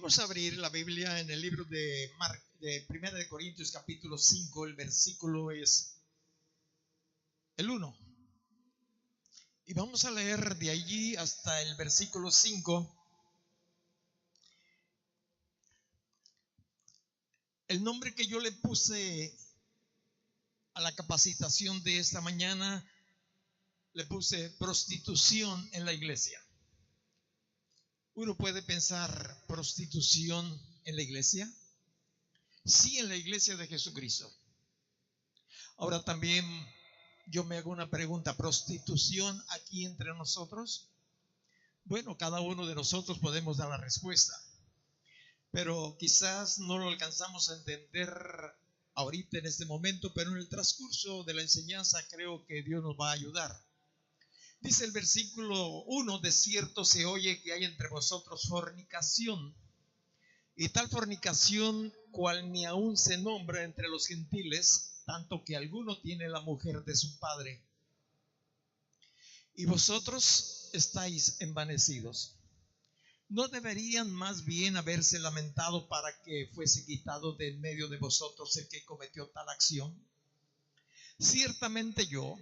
Vamos a abrir la Biblia en el libro de Primera de Corintios capítulo 5, el versículo es el 1. Y vamos a leer de allí hasta el versículo 5. El nombre que yo le puse a la capacitación de esta mañana, le puse prostitución en la iglesia. Uno puede pensar, ¿prostitución en la iglesia? Sí, en la iglesia de Jesucristo. Ahora también yo me hago una pregunta, ¿prostitución aquí entre nosotros? Bueno, cada uno de nosotros podemos dar la respuesta, pero quizás no lo alcanzamos a entender ahorita en este momento, pero en el transcurso de la enseñanza creo que Dios nos va a ayudar. Dice el versículo 1, de cierto se oye que hay entre vosotros fornicación, y tal fornicación cual ni aún se nombra entre los gentiles, tanto que alguno tiene la mujer de su padre. Y vosotros estáis envanecidos. ¿No deberían más bien haberse lamentado para que fuese quitado de en medio de vosotros el que cometió tal acción? Ciertamente yo,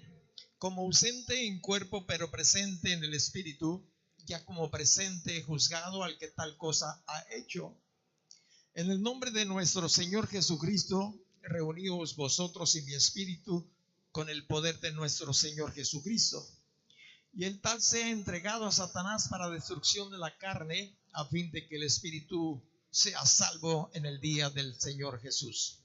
como ausente en cuerpo pero presente en el espíritu, ya como presente he juzgado al que tal cosa ha hecho. En el nombre de nuestro Señor Jesucristo, reuníos vosotros y mi espíritu con el poder de nuestro Señor Jesucristo. Y el tal sea entregado a Satanás para destrucción de la carne, a fin de que el espíritu sea salvo en el día del Señor Jesús.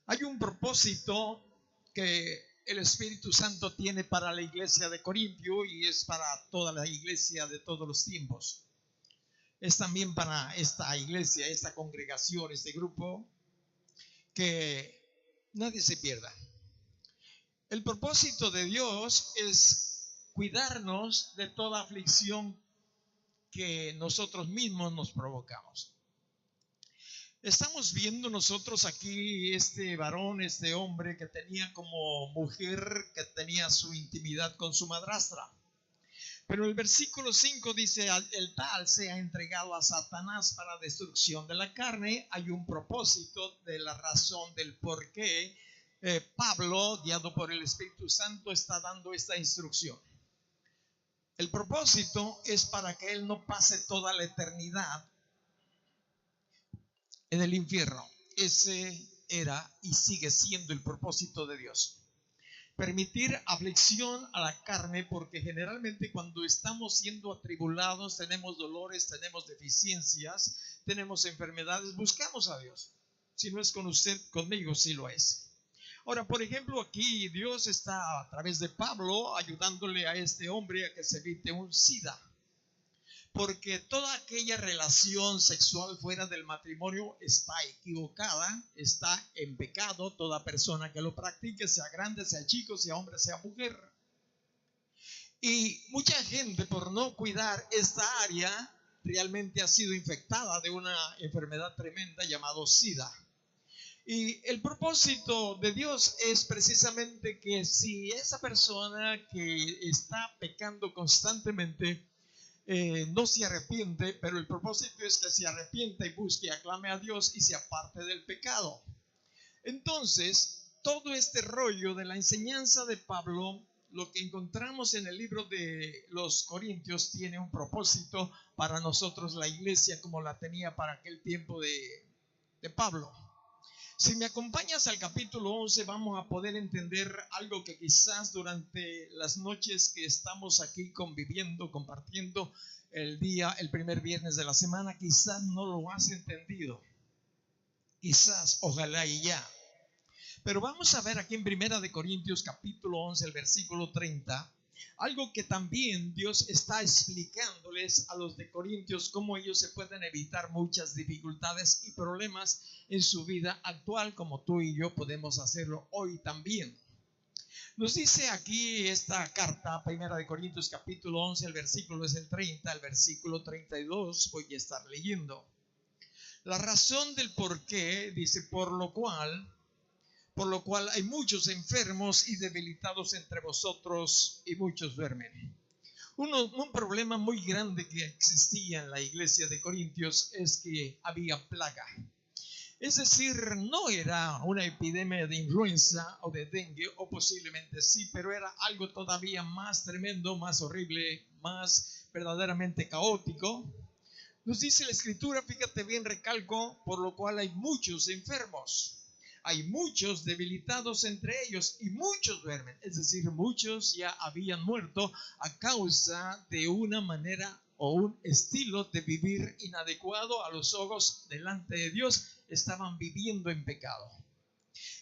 Hay un propósito que el Espíritu Santo tiene para la iglesia de Corintio y es para toda la iglesia de todos los tiempos. Es también para esta iglesia, esta congregación, este grupo, que nadie se pierda. El propósito de Dios es cuidarnos de toda aflicción que nosotros mismos nos provocamos. Estamos viendo nosotros aquí este varón, este hombre que tenía como mujer, que tenía su intimidad con su madrastra. Pero el versículo 5 dice, el tal sea entregado a Satanás para destrucción de la carne. Hay un propósito de la razón del por qué Pablo, guiado por el Espíritu Santo, está dando esta instrucción. El propósito es para que él no pase toda la eternidad en el infierno. Ese era y sigue siendo el propósito de Dios. Permitir aflicción a la carne, porque generalmente cuando estamos siendo atribulados, tenemos dolores, tenemos deficiencias, tenemos enfermedades, buscamos a Dios. Si no es con usted, conmigo sí lo es. Ahora, por ejemplo, aquí Dios está a través de Pablo ayudándole a este hombre a que se evite un SIDA. Porque toda aquella relación sexual fuera del matrimonio está equivocada, está en pecado. Toda persona que lo practique, sea grande, sea chico, sea hombre, sea mujer. Y mucha gente, por no cuidar esta área, realmente ha sido infectada de una enfermedad tremenda llamada SIDA. Y el propósito de Dios es precisamente que si esa persona que está pecando constantemente no se arrepiente, pero el propósito es que se arrepienta y busque, aclame a Dios y se aparte del pecado. Entonces, todo este rollo de la enseñanza de Pablo, lo que encontramos en el libro de los Corintios, tiene un propósito para nosotros, la iglesia, como la tenía para aquel tiempo de Pablo. Si me acompañas al capítulo 11, vamos a poder entender algo que quizás durante las noches que estamos aquí conviviendo, compartiendo el primer viernes de la semana, quizás no lo has entendido. Quizás, ojalá y ya. Pero vamos a ver aquí en Primera de Corintios capítulo 11, el versículo 30, algo que también Dios está explicándoles a los de Corintios, cómo ellos se pueden evitar muchas dificultades y problemas en su vida actual, como tú y yo podemos hacerlo hoy también. Nos dice aquí esta carta, Primera de Corintios capítulo 11, el versículo es el 30, el versículo 32 voy a estar leyendo. La razón del por qué, dice, por lo cual hay muchos enfermos y debilitados entre vosotros y muchos duermen. Un problema muy grande que existía en la iglesia de Corintios es que había plaga. Es decir, no era una epidemia de influenza o de dengue, o posiblemente sí, pero era algo todavía más tremendo, más horrible, más verdaderamente caótico. Nos dice la Escritura, fíjate bien, recalco, por lo cual hay muchos enfermos. Hay muchos debilitados entre ellos y muchos duermen. Es decir, muchos ya habían muerto a causa de una manera o un estilo de vivir inadecuado a los ojos delante de Dios. Estaban viviendo en pecado.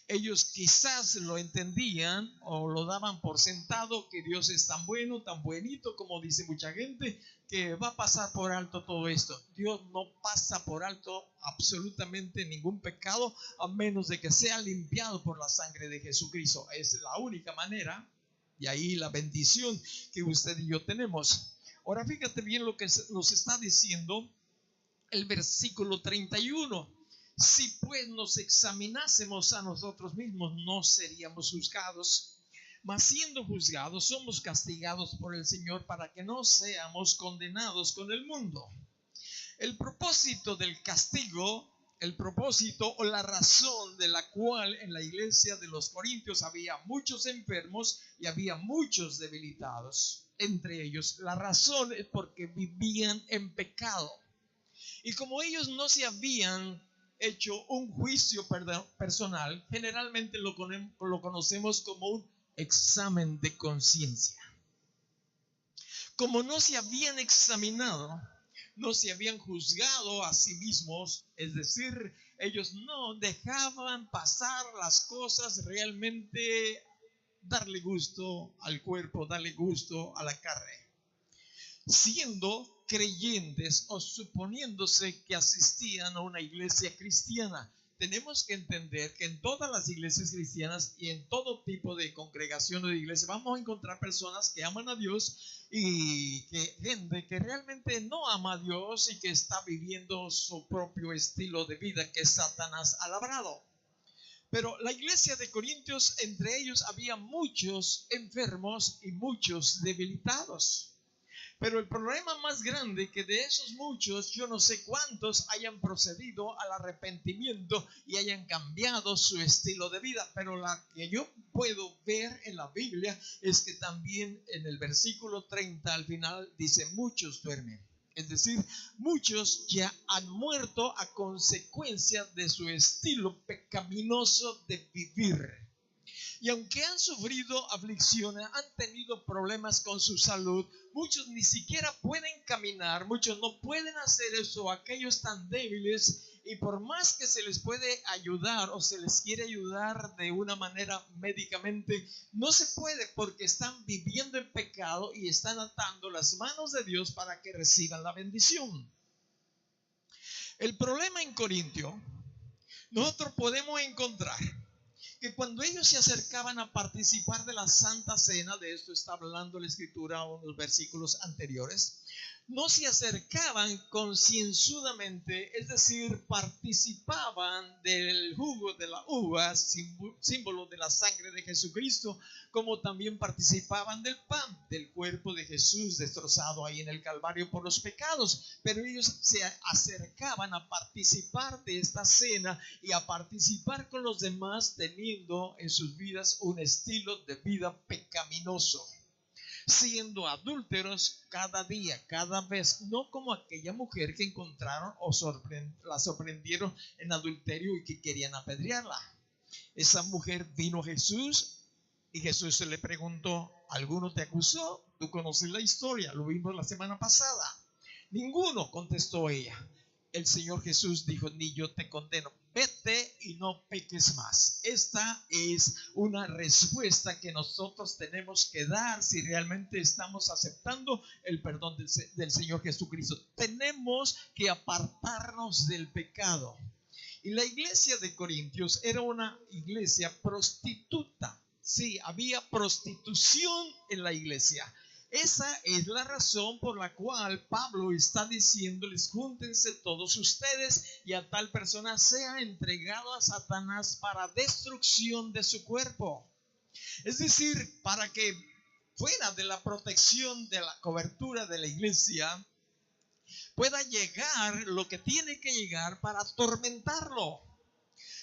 Ellos quizás lo entendían o lo daban por sentado, que Dios es tan bueno, tan buenito, como dice mucha gente, que va a pasar por alto todo esto. Dios no pasa por alto absolutamente ningún pecado, a menos de que sea limpiado por la sangre de Jesucristo. Es la única manera, y ahí la bendición que usted y yo tenemos. Ahora fíjate bien lo que nos está diciendo el versículo 31. Si pues nos examinásemos a nosotros mismos, no seríamos juzgados. Mas siendo juzgados, somos castigados por el Señor para que no seamos condenados con el mundo. El propósito del castigo, el propósito o la razón de la cual en la iglesia de los Corintios había muchos enfermos y había muchos debilitados. Entre ellos, la razón es porque vivían en pecado. Y como ellos no se habían hecho un juicio personal, generalmente lo conocemos como un examen de conciencia. Como no se habían examinado, no se habían juzgado a sí mismos, es decir, ellos no dejaban pasar las cosas realmente, darle gusto al cuerpo, darle gusto a la carne. Siendo creyentes o suponiéndose que asistían a una iglesia cristiana, tenemos que entender que en todas las iglesias cristianas y en todo tipo de congregación o de iglesia vamos a encontrar personas que aman a Dios y gente que realmente no ama a Dios y que está viviendo su propio estilo de vida que Satanás ha labrado. Pero la iglesia de Corintios, entre ellos había muchos enfermos y muchos debilitados. Pero el problema más grande, que de esos muchos, yo no sé cuántos hayan procedido al arrepentimiento y hayan cambiado su estilo de vida. Pero la que yo puedo ver en la Biblia es que también en el versículo 30 al final dice: muchos duermen. Es decir, muchos ya han muerto a consecuencia de su estilo pecaminoso de vivir. Y aunque han sufrido aflicciones, han tenido problemas con su salud, muchos ni siquiera pueden caminar, muchos no pueden hacer eso, aquellos tan débiles, y por más que se les puede ayudar o se les quiere ayudar de una manera médicamente, no se puede, porque están viviendo en pecado y están atando las manos de Dios para que reciban la bendición. El problema en Corintio, nosotros podemos encontrar que cuando ellos se acercaban a participar de la Santa Cena, de esto está hablando la Escritura en los versículos anteriores, no se acercaban concienzudamente, es decir, participaban del jugo de la uva, símbolo de la sangre de Jesucristo, como también participaban del pan, del cuerpo de Jesús destrozado ahí en el Calvario por los pecados. Pero ellos se acercaban a participar de esta cena y a participar con los demás, teniendo en sus vidas un estilo de vida pecaminoso, siendo adúlteros cada día, cada vez, no como aquella mujer que encontraron o la sorprendieron en adulterio y que querían apedrearla. Esa mujer vino a Jesús y Jesús se le preguntó: ¿alguno te acusó? Tú conoces la historia, lo vimos la semana pasada. Ninguno, contestó ella. El Señor Jesús dijo: ni yo te condeno, vete y no peques más. Esta es una respuesta que nosotros tenemos que dar si realmente estamos aceptando el perdón del Señor Jesucristo. Tenemos que apartarnos del pecado. Y la iglesia de Corintios era una iglesia prostituta. Sí, había prostitución en la iglesia. Esa es la razón por la cual Pablo está diciéndoles: júntense todos ustedes y a tal persona sea entregado a Satanás para destrucción de su cuerpo. Es decir, para que fuera de la protección, de la cobertura de la iglesia, pueda llegar lo que tiene que llegar para atormentarlo.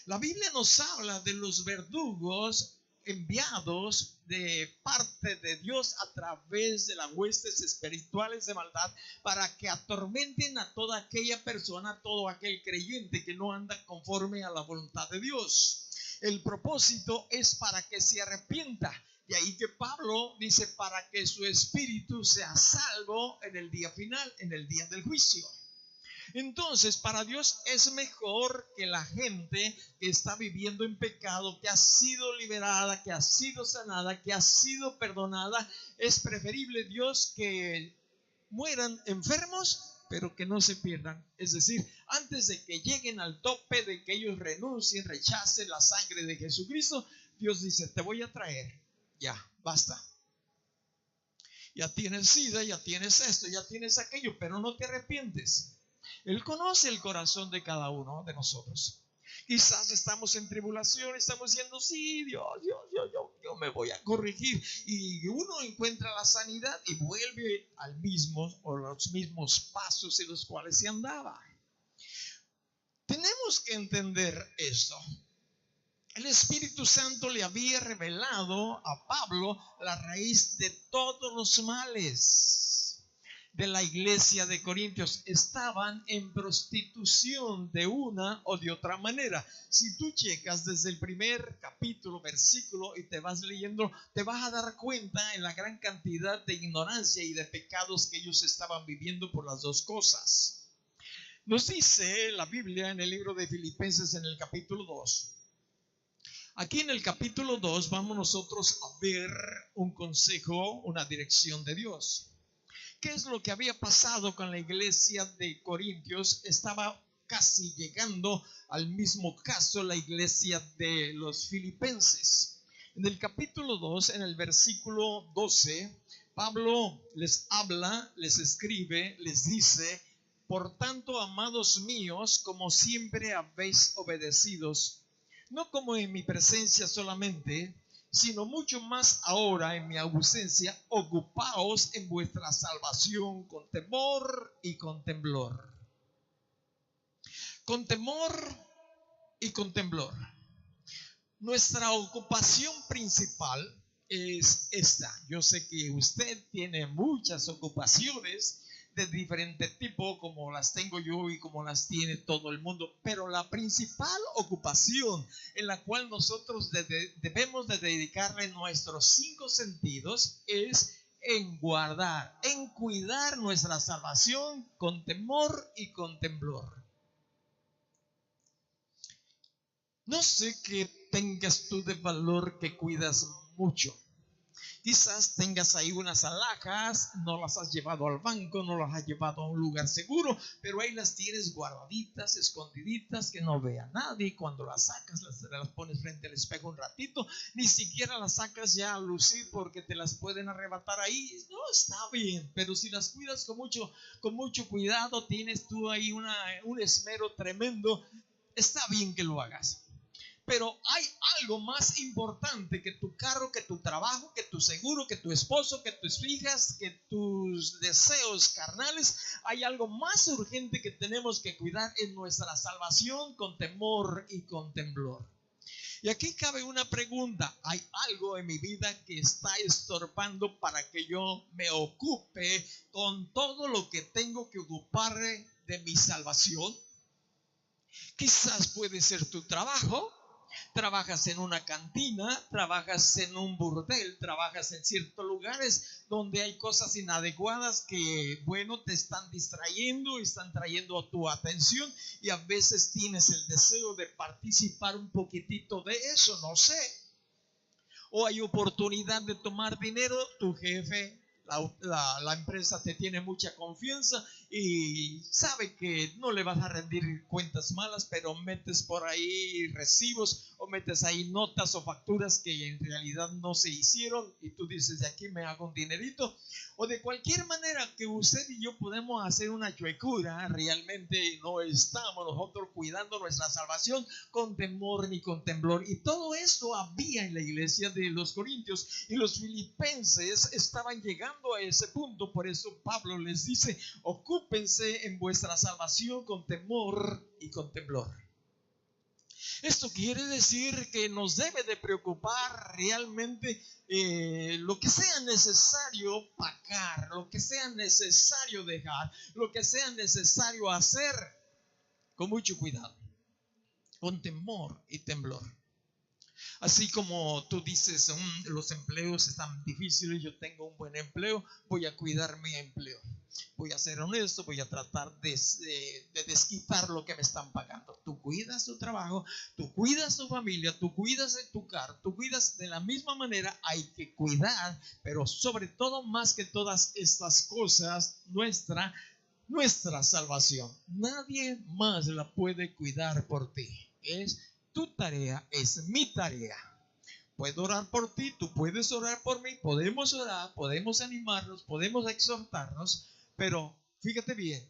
La Biblia nos habla de los verdugos enviados de parte de Dios a través de las huestes espirituales de maldad para que atormenten a toda aquella persona, a todo aquel creyente que no anda conforme a la voluntad de Dios. El propósito es para que se arrepienta. De ahí que Pablo dice, para que su espíritu sea salvo en el día final, en el día del juicio. Entonces, para Dios es mejor que la gente que está viviendo en pecado, que ha sido liberada, que ha sido sanada, que ha sido perdonada. Es preferible, Dios, que mueran enfermos, pero que no se pierdan. Es decir, antes de que lleguen al tope de que ellos renuncien, rechacen la sangre de Jesucristo, Dios dice, te voy a traer. Ya, basta. Ya tienes SIDA, ya tienes esto, ya tienes aquello, pero no te arrepientes. Él conoce el corazón de cada uno de nosotros. Quizás estamos en tribulación, estamos diciendo, sí, Dios, yo me voy a corregir. Y uno encuentra la sanidad y vuelve al mismo o los mismos pasos en los cuales se andaba. Tenemos que entender esto. El Espíritu Santo le había revelado a Pablo la raíz de todos los males de la iglesia de Corintios. Estaban en prostitución de una o de otra manera. Si tú checas desde el primer capítulo, versículo, y te vas leyendo, te vas a dar cuenta en la gran cantidad de ignorancia y de pecados que ellos estaban viviendo por las dos cosas. Nos dice la Biblia en el libro de Filipenses en el capítulo 2. Aquí en el capítulo 2 vamos nosotros a ver un consejo, una dirección de Dios. ¿Qué es lo que había pasado con la iglesia de Corintios? Estaba casi llegando al mismo caso la iglesia de los filipenses. En el capítulo 2, en el versículo 12, Pablo les habla, les escribe, les dice, por tanto, amados míos, como siempre habéis obedecidos, no como en mi presencia solamente, sino mucho más ahora en mi ausencia, ocupaos en vuestra salvación con temor y con temblor. Con temor y con temblor. Nuestra ocupación principal es esta. Yo sé que usted tiene muchas ocupaciones de diferente tipo, como las tengo yo y como las tiene todo el mundo, pero la principal ocupación en la cual nosotros debemos de dedicarle nuestros 5 sentidos es en guardar, en cuidar nuestra salvación con temor y con temblor. No sé qué tengas tú de valor que cuidas mucho. Quizás tengas ahí unas alhajas, no las has llevado al banco, no las has llevado a un lugar seguro, pero ahí las tienes guardaditas, escondiditas, que no vea nadie. Y cuando las sacas, las pones frente al espejo un ratito, ni siquiera las sacas ya a lucir porque te las pueden arrebatar ahí. No, está bien, pero si las cuidas con mucho cuidado, tienes tú ahí un esmero tremendo, está bien que lo hagas. Pero hay algo más importante que tu carro, que tu trabajo, que tu seguro, que tu esposo, que tus hijas, que tus deseos carnales. Hay algo más urgente que tenemos que cuidar en nuestra salvación con temor y con temblor. Y aquí cabe una pregunta. ¿Hay algo en mi vida que está estorbando para que yo me ocupe con todo lo que tengo que ocupar de mi salvación? Quizás puede ser tu trabajo. Trabajas en una cantina, trabajas en un burdel, trabajas en ciertos lugares donde hay cosas inadecuadas que, bueno, te están distrayendo, están trayendo tu atención y a veces tienes el deseo de participar un poquitito de eso, no sé. O hay oportunidad de tomar dinero, tu jefe, la empresa te tiene mucha confianza y sabe que no le vas a rendir cuentas malas, pero metes por ahí recibos o metes ahí notas o facturas que en realidad no se hicieron y tú dices, de aquí me hago un dinerito. O de cualquier manera que usted y yo podemos hacer una chuecura, realmente no estamos nosotros cuidando nuestra salvación con temor ni con temblor. Y todo esto había en la iglesia de los Corintios, y los filipenses estaban llegando a ese punto. Por eso Pablo les dice, ocúpense en vuestra salvación con temor y con temblor. Esto quiere decir que nos debe de preocupar realmente lo que sea necesario pagar, lo que sea necesario dejar, lo que sea necesario hacer, con mucho cuidado, con temor y temblor. Así como tú dices, los empleos están difíciles, yo tengo un buen empleo, voy a cuidar mi empleo. Voy a ser honesto, voy a tratar de desquitar lo que me están pagando. Tú cuidas tu trabajo, tú cuidas tu familia, tú cuidas de tu carro, tú cuidas de la misma manera. Hay que cuidar, pero sobre todo, más que todas estas cosas, nuestra salvación. Nadie más la puede cuidar por ti. Es tu tarea, es mi tarea. Puedo orar por ti, tú puedes orar por mí, podemos orar, podemos animarnos, podemos exhortarnos, pero fíjate bien,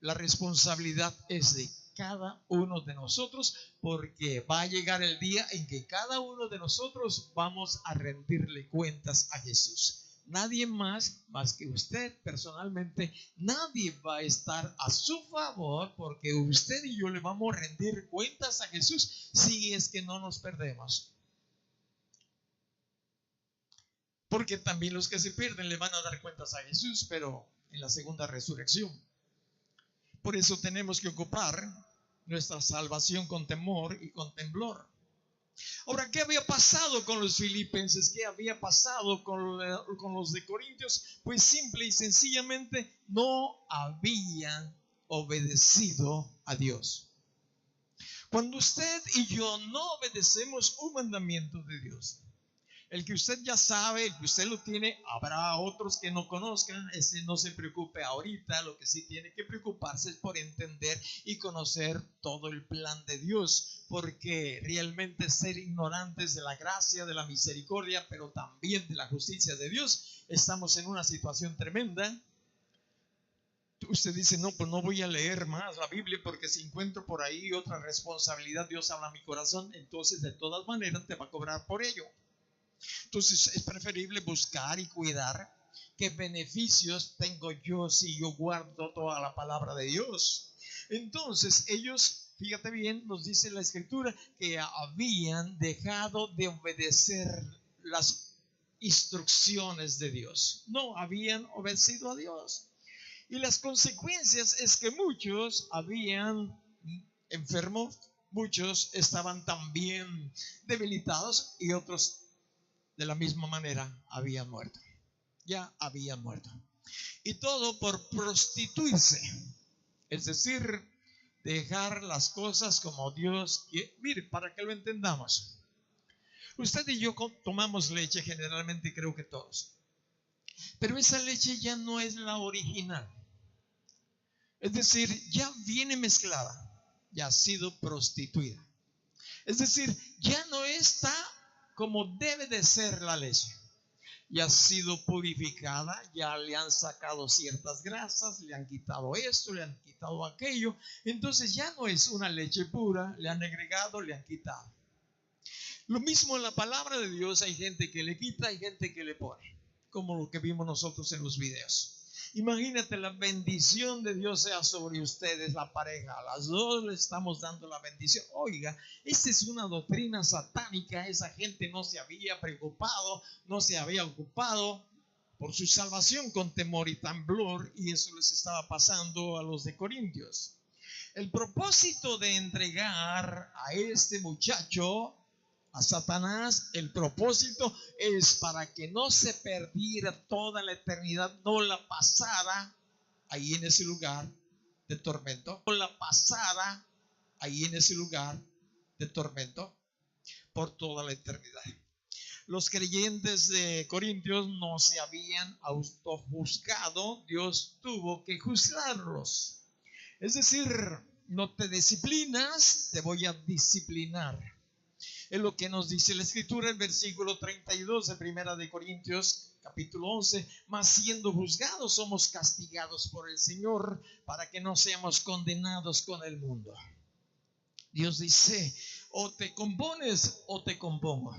la responsabilidad es de cada uno de nosotros, porque va a llegar el día en que cada uno de nosotros vamos a rendirle cuentas a Jesús. Nadie más que usted personalmente, nadie va a estar a su favor, porque usted y yo le vamos a rendir cuentas a Jesús si es que no nos perdemos. Porque también los que se pierden le van a dar cuentas a Jesús, pero en la segunda resurrección. Por eso tenemos que ocupar nuestra salvación con temor y con temblor. Ahora, ¿qué había pasado con los filipenses? ¿Qué había pasado con los de Corintios? Pues simple y sencillamente no habían obedecido a Dios. Cuando usted y yo no obedecemos un mandamiento de Dios, el que usted ya sabe, el que usted lo tiene, habrá otros que no conozcan, ese no se preocupe ahorita. Lo que sí tiene que preocuparse es por entender y conocer todo el plan de Dios, porque realmente ser ignorantes de la gracia, de la misericordia, pero también de la justicia de Dios, estamos en una situación tremenda. Usted dice, no, pues no voy a leer más la Biblia, porque si encuentro por ahí otra responsabilidad, Dios habla a mi corazón, entonces de todas maneras te va a cobrar por ello. Entonces es preferible buscar y cuidar qué beneficios tengo yo si yo guardo toda la palabra de Dios. Entonces ellos, fíjate bien, nos dice la escritura que habían dejado de obedecer las instrucciones de Dios. No habían obedecido a Dios. Y las consecuencias es que muchos habían enfermos, muchos estaban también debilitados, y otros de la misma manera habían muerto. Ya habían muerto. Y todo por prostituirse. Es decir, dejar las cosas como Dios quiere. Mire, para que lo entendamos. Usted y yo tomamos leche generalmente, creo que todos. Pero esa leche ya no es la original. Es decir, ya viene mezclada. Ya ha sido prostituida. Es decir, ya no está como debe de ser la leche. Ya ha sido purificada, ya le han sacado ciertas grasas, le han quitado esto, le han quitado aquello. Entonces ya no es una leche pura, le han agregado, le han quitado. Lo mismo en la palabra de Dios, hay gente que le quita, hay gente que le pone, como lo que vimos nosotros en los videos. Imagínate, la bendición de Dios sea sobre ustedes, la pareja, a las dos le estamos dando la bendición. Oiga, esta es una doctrina satánica. Esa gente no se había preocupado, no se había ocupado por su salvación con temor y temblor, y eso les estaba pasando a los de Corintios. El propósito de entregar a este muchacho a Satanás, el propósito es para que no se perdiera toda la eternidad, no la pasada ahí en ese lugar de tormento, no la pasada ahí en ese lugar de tormento por toda la eternidad. Los creyentes de Corintios no se habían autojuzgado, Dios tuvo que juzgarlos. Es decir, no te disciplinas, te voy a disciplinar. Es lo que nos dice la Escritura, el versículo 32 de Primera de Corintios, capítulo 11. Mas siendo juzgados, somos castigados por el Señor, para que no seamos condenados con el mundo. Dios dice, o te compones o te compongo.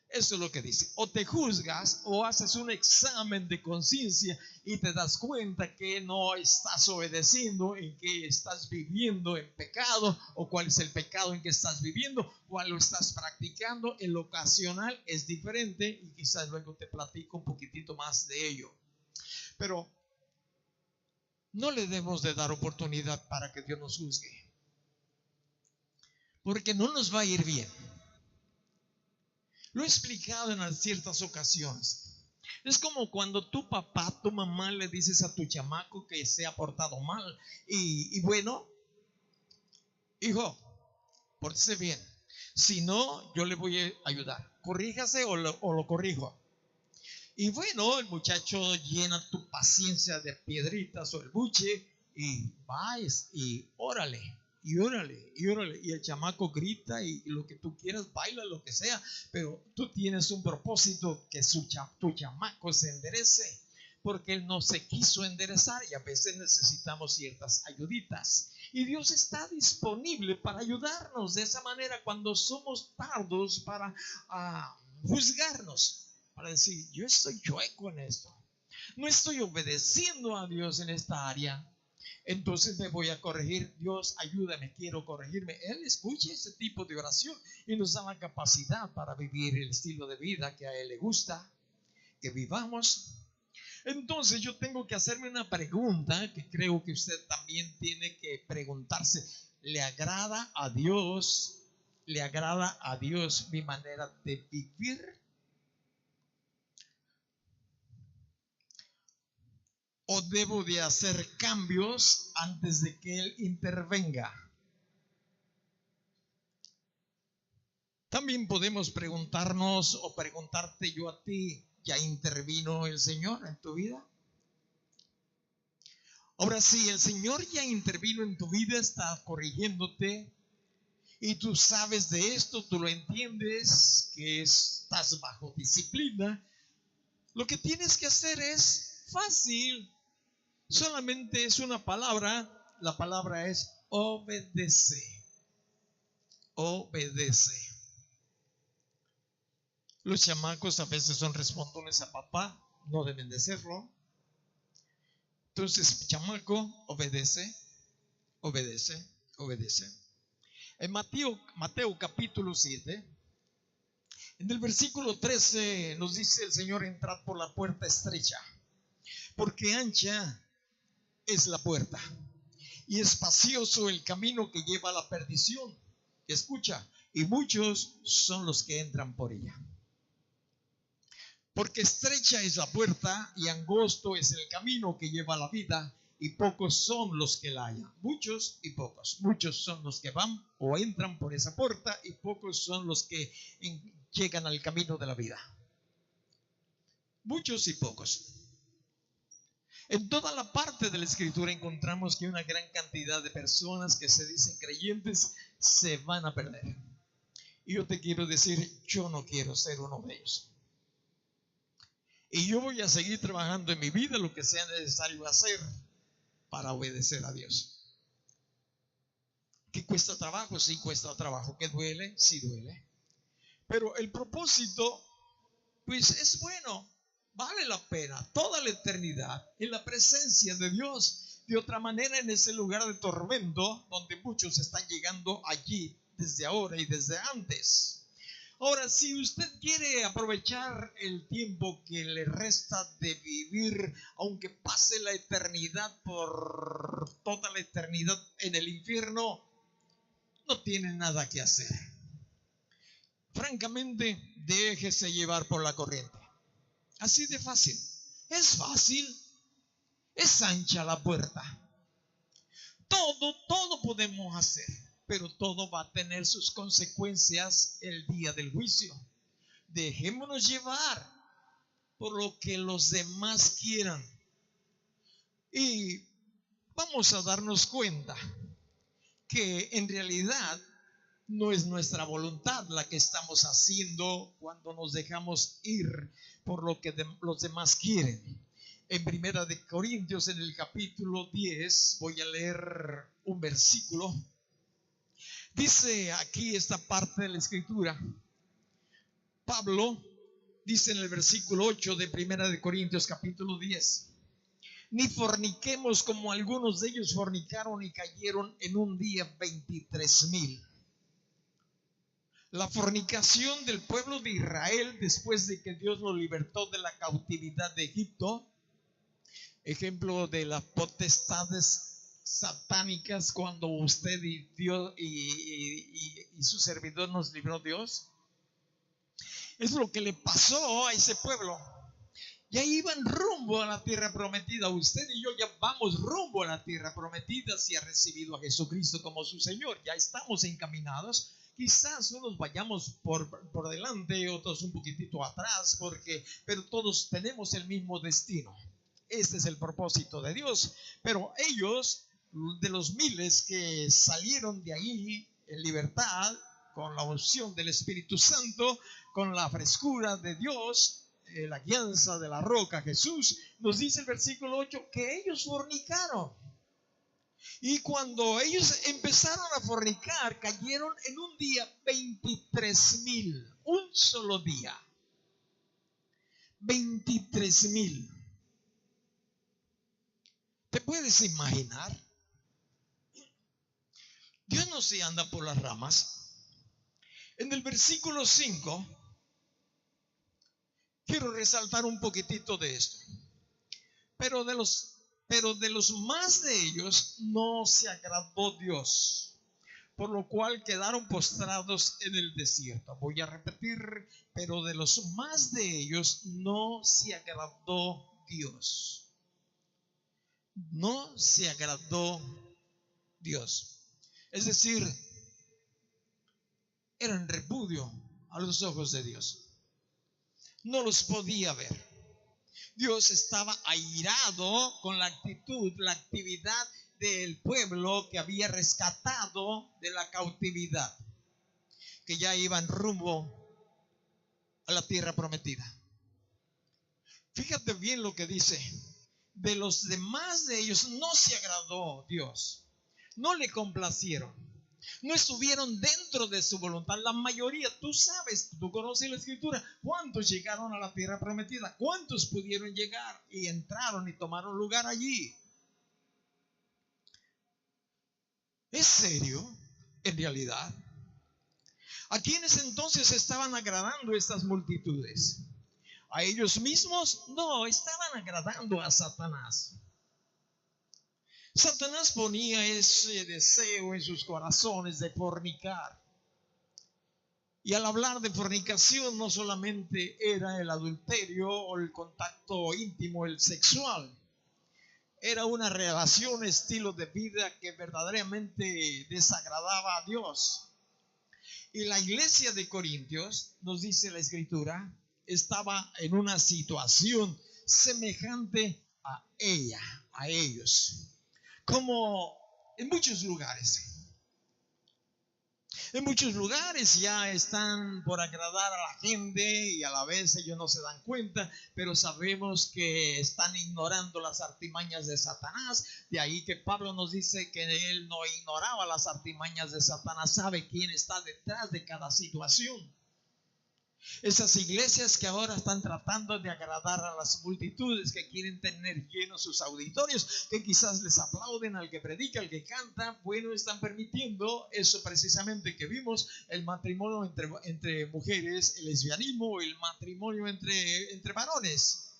Eso es lo que dice. O te juzgas o haces un examen de conciencia y te das cuenta que no estás obedeciendo, en que estás viviendo en pecado, o cuál es el pecado en que estás viviendo, cuál lo estás practicando. El ocasional es diferente y quizás luego te platico un poquitito más de ello. Pero no le debemos de dar oportunidad para que Dios nos juzgue, porque no nos va a ir bien. Lo he explicado en ciertas ocasiones. Es como cuando tu papá, tu mamá le dices a tu chamaco que se ha portado mal. Y bueno, hijo, pórtese bien. Si no, yo le voy a ayudar. Corríjase o lo corrijo. Y bueno, el muchacho llena tu paciencia de piedritas o el buche y vas y órale. Y órale, y órale, y el chamaco grita y lo que tú quieras, baila, lo que sea, pero tú tienes un propósito, que tu chamaco se enderece, porque él no se quiso enderezar y a veces necesitamos ciertas ayuditas. Y Dios está disponible para ayudarnos de esa manera cuando somos tardos para juzgarnos, para decir, yo estoy chueco en esto, no estoy obedeciendo a Dios en esta área. Entonces me voy a corregir. Dios, ayúdame, quiero corregirme. Él escucha ese tipo de oración y nos da la capacidad para vivir el estilo de vida que a Él le gusta que vivamos. Entonces yo tengo que hacerme una pregunta que creo que usted también tiene que preguntarse. ¿Le agrada a Dios? ¿Le agrada a Dios mi manera de vivir? ¿O debo de hacer cambios antes de que Él intervenga? También podemos preguntarnos o preguntarte yo a ti, ¿ya intervino el Señor en tu vida? Ahora, si el Señor ya intervino en tu vida, está corrigiéndote y tú sabes de esto, tú lo entiendes, que estás bajo disciplina, lo que tienes que hacer es fácil. Solamente es una palabra. La palabra es obedece. Obedece. Los chamacos a veces son respondones a papá, no deben de serlo. Entonces, chamaco, obedece, obedece, obedece. En Mateo capítulo 7, en el versículo 13 nos dice el Señor: entrad por la puerta estrecha, porque ancha es la puerta y espacioso el camino que lleva a la perdición. Escucha, y muchos son los que entran por ella. Porque estrecha es la puerta y angosto es el camino que lleva a la vida, y pocos son los que la hallan. Muchos y pocos. Muchos son los que van o entran por esa puerta, y pocos son los que llegan al camino de la vida. Muchos y pocos. En toda la parte de la Escritura encontramos que una gran cantidad de personas que se dicen creyentes se van a perder. Y yo te quiero decir, yo no quiero ser uno de ellos. Y yo voy a seguir trabajando en mi vida lo que sea necesario hacer para obedecer a Dios. ¿Que cuesta trabajo? Sí, cuesta trabajo. ¿Que duele? Sí, duele. Pero el propósito, pues es bueno. Vale la pena toda la eternidad en la presencia de Dios. De otra manera, en ese lugar de tormento donde muchos están llegando allí desde ahora y desde antes. Ahora, si usted quiere aprovechar el tiempo que le resta de vivir, aunque pase la eternidad, por toda la eternidad en el infierno, no tiene nada que hacer. Francamente, déjese llevar por la corriente. Así de fácil. Es fácil. Es ancha la puerta. Todo podemos hacer, pero todo va a tener sus consecuencias el día del juicio. Dejémonos llevar por lo que los demás quieran. Y vamos a darnos cuenta que en realidad No es nuestra voluntad la que estamos haciendo cuando nos dejamos ir por lo que los demás quieren. En Primera de Corintios, en el capítulo 10, voy a leer un versículo. Dice aquí esta parte de la escritura. Pablo dice en el versículo 8 de Primera de Corintios capítulo 10: ni forniquemos como algunos de ellos fornicaron y cayeron en un día 23,000. La fornicación del pueblo de Israel después de que Dios lo libertó de la cautividad de Egipto, ejemplo de las potestades satánicas cuando usted y Dios y su servidor nos libró Dios, es lo que le pasó a ese pueblo. Ya iban rumbo a la tierra prometida. Usted y yo ya vamos rumbo a la tierra prometida si ha recibido a Jesucristo como su Señor. Ya estamos encaminados. Quizás unos vayamos por delante, otros un poquitito atrás, pero todos tenemos el mismo destino. Este es el propósito de Dios. Pero ellos, de los miles que salieron de ahí en libertad, con la unción del Espíritu Santo, con la frescura de Dios, la guianza de la roca Jesús, nos dice el versículo 8 que ellos fornicaron. Y cuando ellos empezaron a fornicar, cayeron en un día 23,000. Un solo día. 23,000. ¿Te puedes imaginar? Dios no se anda por las ramas. En el versículo 5 quiero resaltar un poquitito de esto. Pero de los más de ellos no se agradó Dios, por lo cual quedaron postrados en el desierto. Voy a repetir, pero de los más de ellos no se agradó Dios. No se agradó Dios. Es decir, eran repudio a los ojos de Dios. No los podía ver. Dios estaba airado con la actividad del pueblo que había rescatado de la cautividad, que ya iban rumbo a la tierra prometida. Fíjate bien lo que dice. De los demás de ellos no se agradó Dios, no le complacieron, no estuvieron dentro de su voluntad. La mayoría, tú sabes, tú conoces la escritura, ¿cuántos llegaron a la tierra prometida? ¿Cuántos pudieron llegar y entraron y tomaron lugar allí? ¿Es serio? En realidad, ¿a quiénes entonces estaban agradando estas multitudes? ¿A ellos mismos? No, estaban agradando a Satanás. Satanás ponía ese deseo en sus corazones de fornicar. Y al hablar de fornicación no solamente era el adulterio o el contacto íntimo, el sexual. Era una relación, estilo de vida que verdaderamente desagradaba a Dios. Y la iglesia de Corintios, nos dice la escritura, estaba en una situación semejante a ellos, como en muchos lugares. En muchos lugares ya están por agradar a la gente y a la vez ellos no se dan cuenta, pero sabemos que están ignorando las artimañas de Satanás. De ahí que Pablo nos dice que él no ignoraba las artimañas de Satanás, sabe quién está detrás de cada situación. Esas iglesias que ahora están tratando de agradar a las multitudes, que quieren tener llenos sus auditorios, que quizás les aplauden al que predica, al que canta, bueno, están permitiendo eso precisamente que vimos, el matrimonio entre mujeres, el lesbianismo, el matrimonio entre varones,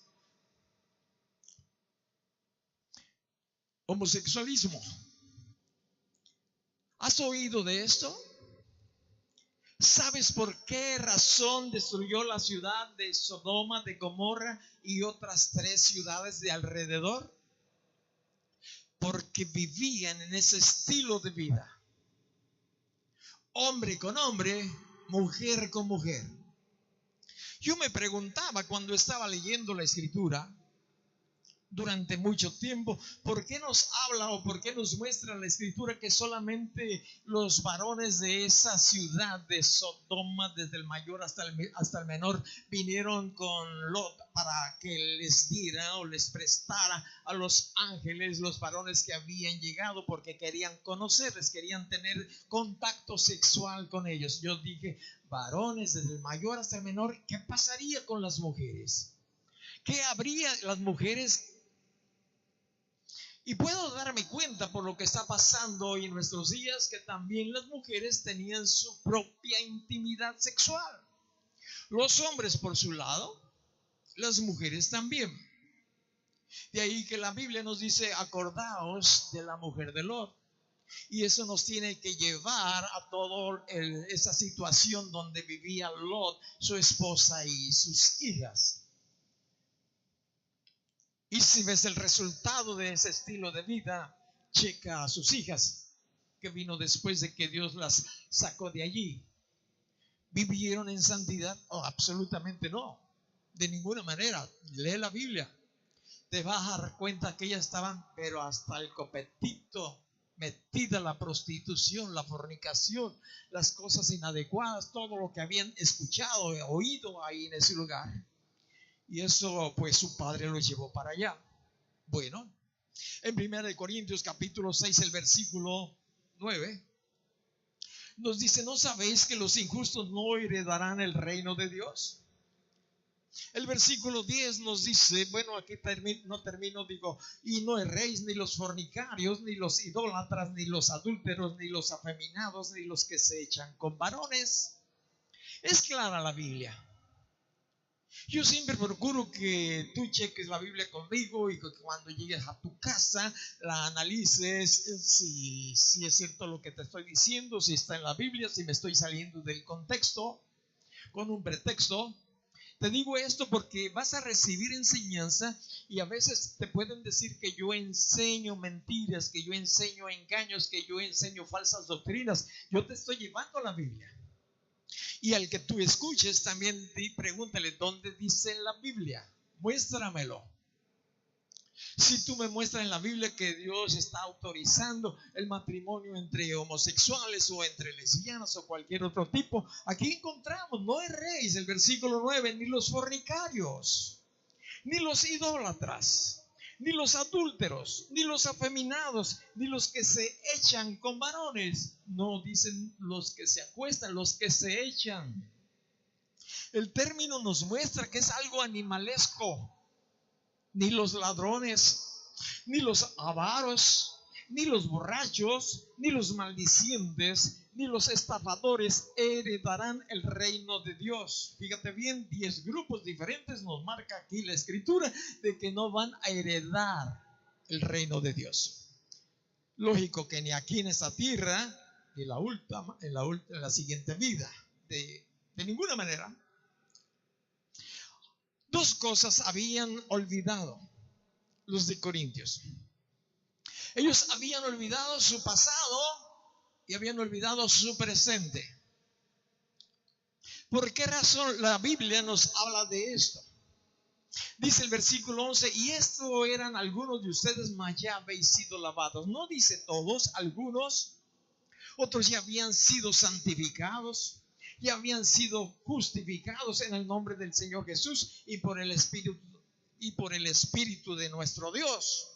homosexualismo. ¿Has oído de esto? ¿Sabes por qué razón destruyó la ciudad de Sodoma, de Gomorra y otras 3 ciudades de alrededor? Porque vivían en ese estilo de vida. Hombre con hombre, mujer con mujer. Yo me preguntaba cuando estaba leyendo la escritura, durante mucho tiempo. ¿Por qué nos habla o por qué nos muestra la Escritura que solamente los varones de esa ciudad de Sodoma, desde el mayor hasta el menor, vinieron con Lot para que les diera o les prestara a los ángeles, los varones que habían llegado, porque querían conocerles, querían tener contacto sexual con ellos? Yo dije, varones desde el mayor hasta el menor. ¿Qué pasaría con las mujeres? ¿Qué habría las mujeres? Y puedo darme cuenta por lo que está pasando hoy en nuestros días que también las mujeres tenían su propia intimidad sexual. Los hombres por su lado, las mujeres también. De ahí que la Biblia nos dice, acordaos de la mujer de Lot. Y eso nos tiene que llevar a toda esa situación donde vivía Lot, su esposa y sus hijas. Y si ves el resultado de ese estilo de vida, checa a sus hijas, que vino después de que Dios las sacó de allí. ¿Vivieron en santidad? Oh, absolutamente no, de ninguna manera. Lee la Biblia, te vas a dar cuenta que ellas estaban, pero hasta el copetito, metida la prostitución, la fornicación, las cosas inadecuadas, todo lo que habían escuchado, oído ahí en ese lugar. Y eso pues su padre lo llevó para allá. Bueno, en 1 Corintios capítulo 6, el versículo 9, nos dice, ¿no sabéis que los injustos no heredarán el reino de Dios? El versículo 10 nos dice, bueno, aquí no termino, digo, y no erréis ni los fornicarios, ni los idólatras, ni los adúlteros, ni los afeminados, ni los que se echan con varones. Es clara la Biblia. Yo siempre procuro que tú cheques la Biblia conmigo y que cuando llegues a tu casa la analices si es cierto lo que te estoy diciendo, si está en la Biblia, si me estoy saliendo del contexto con un pretexto. Te digo esto porque vas a recibir enseñanza y a veces te pueden decir que yo enseño mentiras, que yo enseño engaños, que yo enseño falsas doctrinas. Yo te estoy llevando a la Biblia. Y al que tú escuches también pregúntale, ¿dónde dice en la Biblia? Muéstramelo. Si tú me muestras en la Biblia que Dios está autorizando el matrimonio entre homosexuales o entre lesbianas o cualquier otro tipo, aquí encontramos, no erréis, el versículo 9, ni los fornicarios, ni los idólatras, ni los adúlteros, ni los afeminados, ni los que se echan con varones. No dicen los que se acuestan, los que se echan. El término nos muestra que es algo animalesco. Ni los ladrones, ni los avaros, ni los borrachos, ni los maldicientes, ni los estafadores heredarán el reino de Dios. Fíjate bien, 10 grupos diferentes nos marca aquí la Escritura de que no van a heredar el reino de Dios. Lógico que ni aquí en esta tierra, ni en la siguiente vida, de ninguna manera. Dos cosas habían olvidado los de Corintios. Ellos habían olvidado su pasado y habían olvidado su presente. ¿Por qué razón la Biblia nos habla de esto? Dice el versículo 11, y esto eran algunos de ustedes, mas ya habéis sido lavados. No dice todos, algunos. Otros ya habían sido santificados, ya habían sido justificados en el nombre del Señor Jesús y por el Espíritu de nuestro Dios.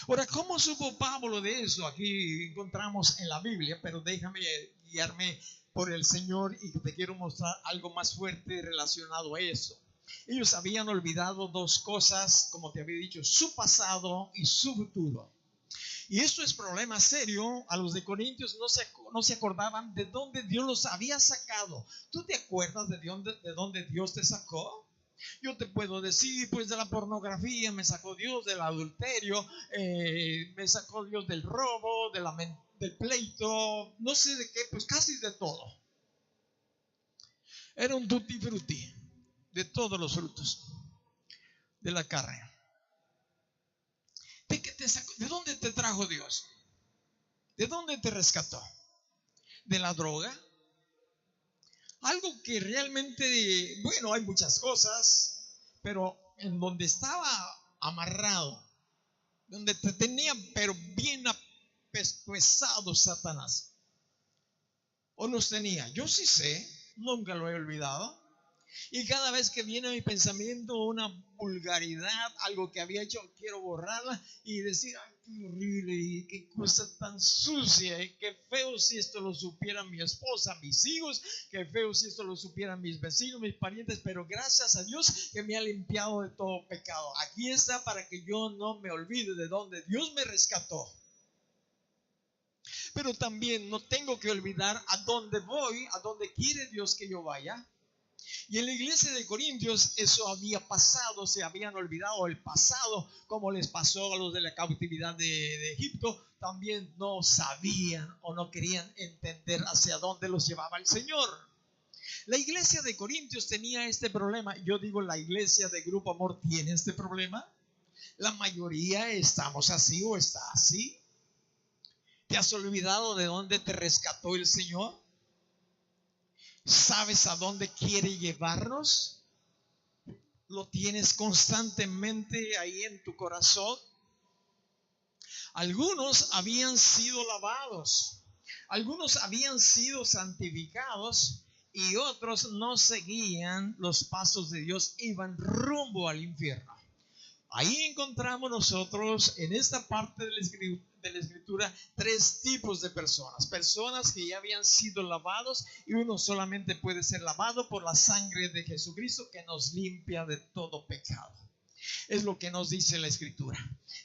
Ahora, ¿cómo supo Pablo de eso? Aquí encontramos en la Biblia, pero déjame guiarme por el Señor y te quiero mostrar algo más fuerte relacionado a eso. Ellos habían olvidado dos cosas, como te había dicho, su pasado y su futuro. Y esto es problema serio. A los de Corintios no se acordaban de dónde Dios los había sacado. ¿Tú te acuerdas de dónde Dios te sacó? Yo te puedo decir, pues de la pornografía me sacó Dios, del adulterio, me sacó Dios del robo, del pleito, no sé de qué, pues casi de todo. Era un tutti frutti de todos los frutos de la carne. ¿De dónde te trajo Dios? ¿De dónde te rescató? ¿De la droga? Algo que realmente, bueno, hay muchas cosas, pero en donde estaba amarrado, donde te tenía pero bien pesado Satanás. ¿O nos tenía? Yo sí sé, nunca lo he olvidado. Y cada vez que viene a mi pensamiento una vulgaridad, algo que había hecho, quiero borrarla y decir, ay, qué horrible, y qué cosa tan sucia, y qué feo si esto lo supiera mi esposa, mis hijos, qué feo si esto lo supieran mis vecinos, mis parientes, pero gracias a Dios que me ha limpiado de todo pecado. Aquí está para que yo no me olvide de donde Dios me rescató. Pero también no tengo que olvidar a dónde voy, a dónde quiere Dios que yo vaya. Y en la iglesia de Corintios eso había pasado, se habían olvidado el pasado, como les pasó a los de la cautividad de Egipto. También no sabían o no querían entender hacia dónde los llevaba el Señor. La iglesia de Corintios tenía este problema. Yo digo, la iglesia de Grupo Amor tiene este problema. La mayoría estamos así o está así. ¿Te has olvidado de dónde te rescató el Señor? ¿Sabes a dónde quiere llevarnos? ¿Lo tienes constantemente ahí en tu corazón? Algunos habían sido lavados, algunos habían sido santificados y otros no seguían los pasos de Dios, iban rumbo al infierno. Ahí encontramos nosotros en esta parte de la escritura tres tipos de personas. Personas que ya habían sido lavados, y uno solamente puede ser lavado por la sangre de Jesucristo que nos limpia de todo pecado. Es lo que nos dice la escritura.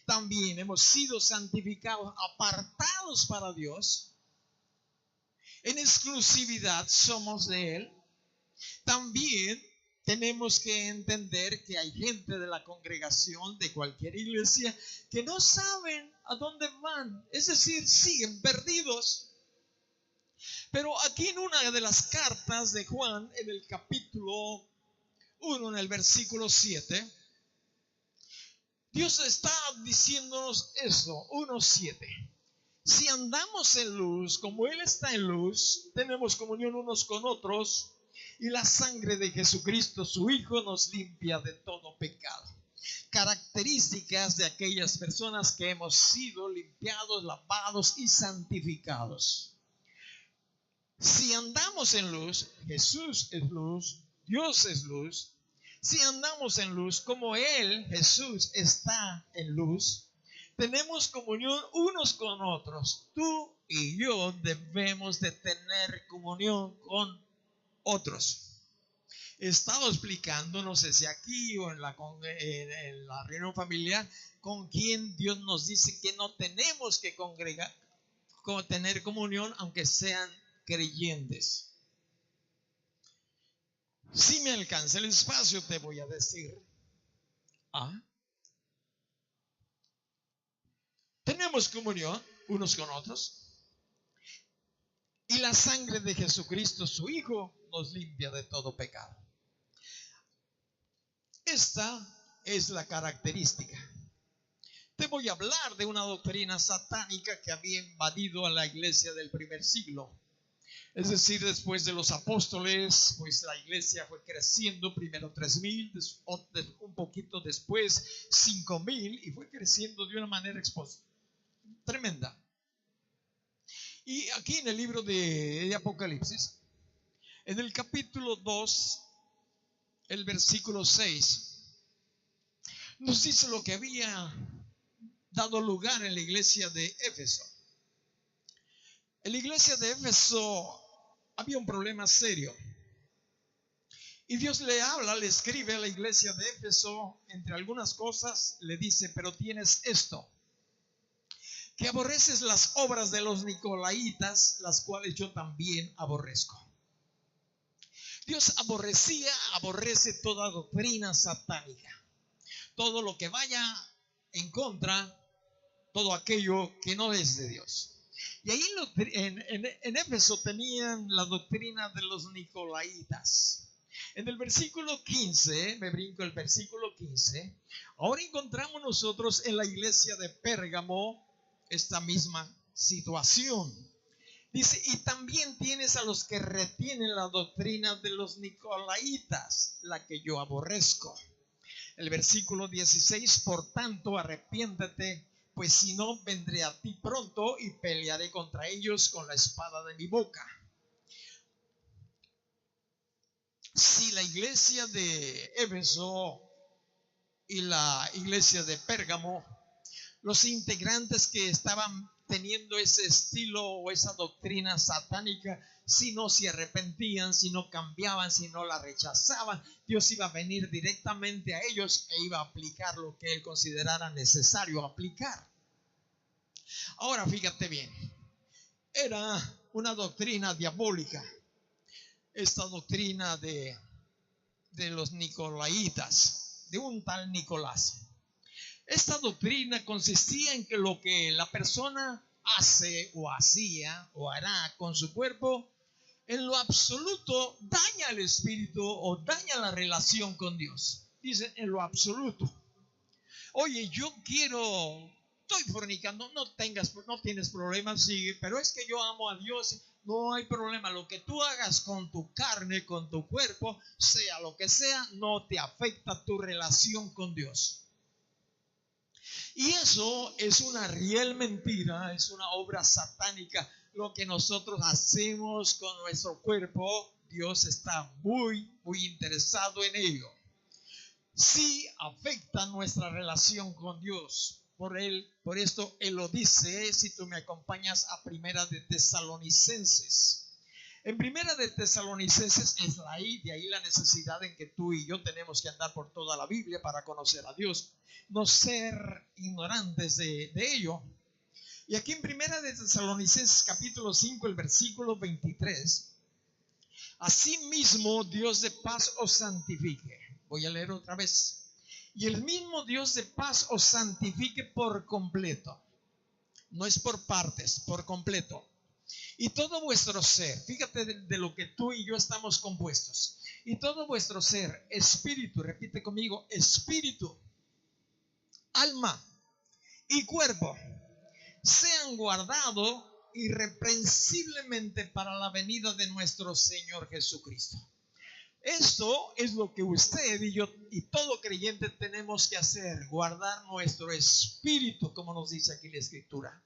También hemos sido santificados, apartados para Dios. En exclusividad somos de Él. También tenemos que entender que hay gente de la congregación, de cualquier iglesia, que no saben a dónde van, es decir, siguen perdidos. Pero aquí en una de las cartas de Juan, en el capítulo 1, en el versículo 7, Dios está diciéndonos eso, 1:7. Si andamos en luz, como Él está en luz, tenemos comunión unos con otros, y la sangre de Jesucristo, su Hijo, nos limpia de todo pecado. Características de aquellas personas que hemos sido limpiados, lavados y santificados. Si andamos en luz, Jesús es luz, Dios es luz. Si andamos en luz, como Él, Jesús, está en luz, tenemos comunión unos con otros. Tú y yo debemos de tener comunión con otros. He estado explicando, no sé si aquí o en la reunión familiar, con quién Dios nos dice que no tenemos que congregar, tener comunión, aunque sean creyentes. Si me alcanza el espacio, te voy a decir. Tenemos comunión unos con otros, y la sangre de Jesucristo, su Hijo, nos limpia de todo pecado. Esta es la característica. Te voy a hablar de una doctrina satánica que había invadido a la iglesia del primer siglo. Es decir, después de los apóstoles, pues la iglesia fue creciendo, primero 3,000, un poquito después 5,000, y fue creciendo de una manera tremenda. Y aquí en el libro de Apocalipsis, en el capítulo 2, el versículo 6, nos dice lo que había dado lugar en la iglesia de Éfeso. En la iglesia de Éfeso había un problema serio. Y Dios le habla, le escribe a la iglesia de Éfeso, entre algunas cosas, le dice, pero tienes esto, que aborreces las obras de los nicolaítas, las cuales yo también aborrezco. Dios aborrece toda doctrina satánica, todo lo que vaya en contra, todo aquello que no es de Dios. Y ahí en Éfeso tenían la doctrina de los nicolaítas. En el versículo 15, me brinco el versículo 15, ahora encontramos nosotros en la iglesia de Pérgamo esta misma situación. Dice, y también tienes a los que retienen la doctrina de los nicolaítas, la que yo aborrezco. El versículo 16, por tanto, arrepiéntete, pues si no, vendré a ti pronto y pelearé contra ellos con la espada de mi boca. Si la iglesia de Éfeso y la iglesia de Pérgamo, los integrantes que estaban teniendo ese estilo o esa doctrina satánica, si no se arrepentían, si no cambiaban, si no la rechazaban, Dios iba a venir directamente a ellos e iba a aplicar lo que él considerara necesario aplicar. Ahora fíjate bien, era una doctrina diabólica, esta doctrina de los nicolaitas, de un tal Nicolás. Esta doctrina consistía en que lo que la persona hace o hacía o hará con su cuerpo, en lo absoluto daña el espíritu o daña la relación con Dios. Dice, en lo absoluto. Oye, yo estoy fornicando, no tienes problemas, sigue, pero es que yo amo a Dios, no hay problema. Lo que tú hagas con tu carne, con tu cuerpo, sea lo que sea, no te afecta tu relación con Dios. Y eso es una real mentira, es una obra satánica. Lo que nosotros hacemos con nuestro cuerpo, Dios está muy, muy interesado en ello. Sí afecta nuestra relación con Dios. Por esto Él lo dice, si tú me acompañas a Primera de Tesalonicenses. En Primera de Tesalonicenses es de ahí la necesidad en que tú y yo tenemos que andar por toda la Biblia para conocer a Dios, no ser ignorantes de ello. Y aquí en Primera de Tesalonicenses capítulo 5, el versículo 23, asimismo Dios de paz os santifique. Voy a leer otra vez. Y el mismo Dios de paz os santifique por completo. No es por partes, por completo. Y todo vuestro ser, fíjate de lo que tú y yo estamos compuestos. Y todo vuestro ser, espíritu, repite conmigo, espíritu, alma y cuerpo, sean guardados irreprensiblemente para la venida de nuestro Señor Jesucristo. Esto es lo que usted y yo y todo creyente tenemos que hacer, guardar nuestro espíritu, como nos dice aquí la Escritura.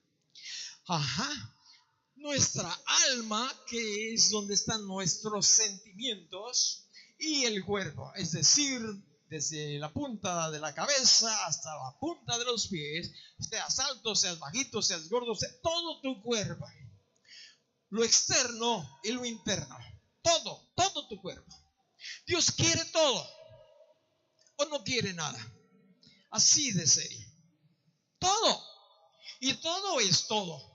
Nuestra alma, que es donde están nuestros sentimientos, y el cuerpo, es decir, desde la punta de la cabeza hasta la punta de los pies, seas alto, seas bajito, seas gordo, todo tu cuerpo, lo externo y lo interno, todo tu cuerpo. Dios quiere todo o no quiere nada, así de serio, todo, y todo es todo.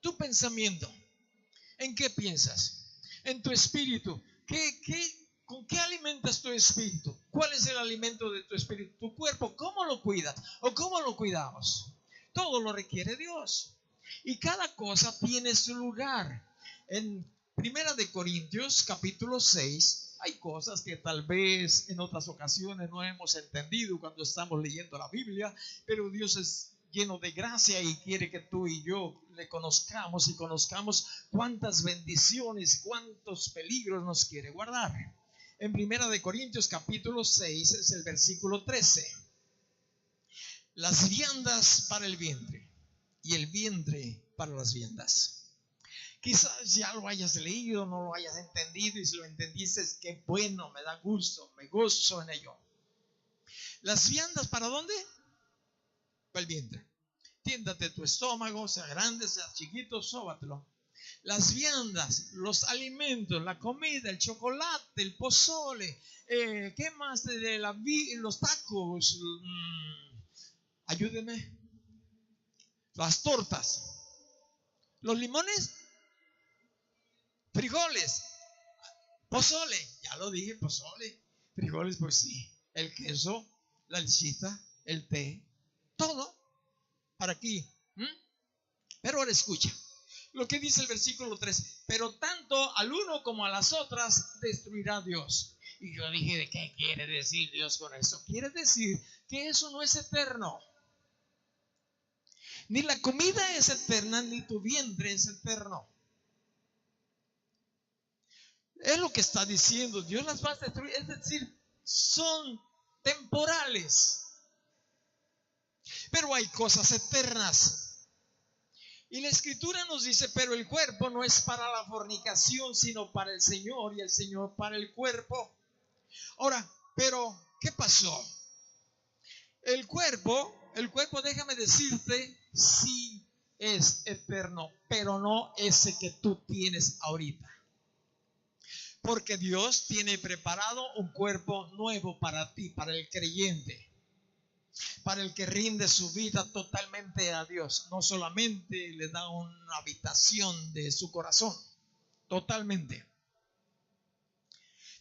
Tu pensamiento, ¿en qué piensas? En tu espíritu. ¿Con qué alimentas tu espíritu? ¿Cuál es el alimento de tu espíritu? Tu cuerpo, ¿cómo lo cuidas? ¿O cómo lo cuidamos? Todo lo requiere Dios. Y cada cosa tiene su lugar. En Primera de Corintios, capítulo 6, hay cosas que tal vez en otras ocasiones no hemos entendido cuando estamos leyendo la Biblia, pero Dios es lleno de gracia y quiere que tú y yo le conozcamos y conozcamos cuántas bendiciones, cuántos peligros nos quiere guardar. En Primera de Corintios capítulo 6 es el versículo 13. Las viandas para el vientre y el vientre para las viandas. Quizás ya lo hayas leído, no lo hayas entendido, y si lo entendiste, qué bueno, me da gusto, me gozo en ello. Las viandas, ¿para dónde? Para el vientre. Tiéndate tu estómago, sea grande, sea chiquito, sóbatelo. Las viandas, los alimentos, la comida, el chocolate, el pozole, ¿qué más? Los tacos, ayúdeme, las tortas, los limones, frijoles, pozole, ya lo dije, pozole, frijoles, pues sí, el queso, la lechita, el té, todo para aquí. Pero ahora escucha lo que dice el versículo 3. Pero tanto al uno como a las otras destruirá Dios. Y yo dije, ¿de qué quiere decir Dios con eso? Quiere decir que eso no es eterno. Ni la comida es eterna, ni tu vientre es eterno. Es lo que está diciendo. Dios las va a destruir. Es decir, son temporales. Pero hay cosas eternas. Y la Escritura nos dice, pero el cuerpo no es para la fornicación, sino para el Señor, y el Señor para el cuerpo. Ahora, pero, ¿qué pasó? El cuerpo, déjame decirte, sí es eterno, pero no ese que tú tienes ahorita. Porque Dios tiene preparado un cuerpo nuevo para ti, para el creyente, para el que rinde su vida totalmente a Dios. No solamente le da una habitación de su corazón, totalmente.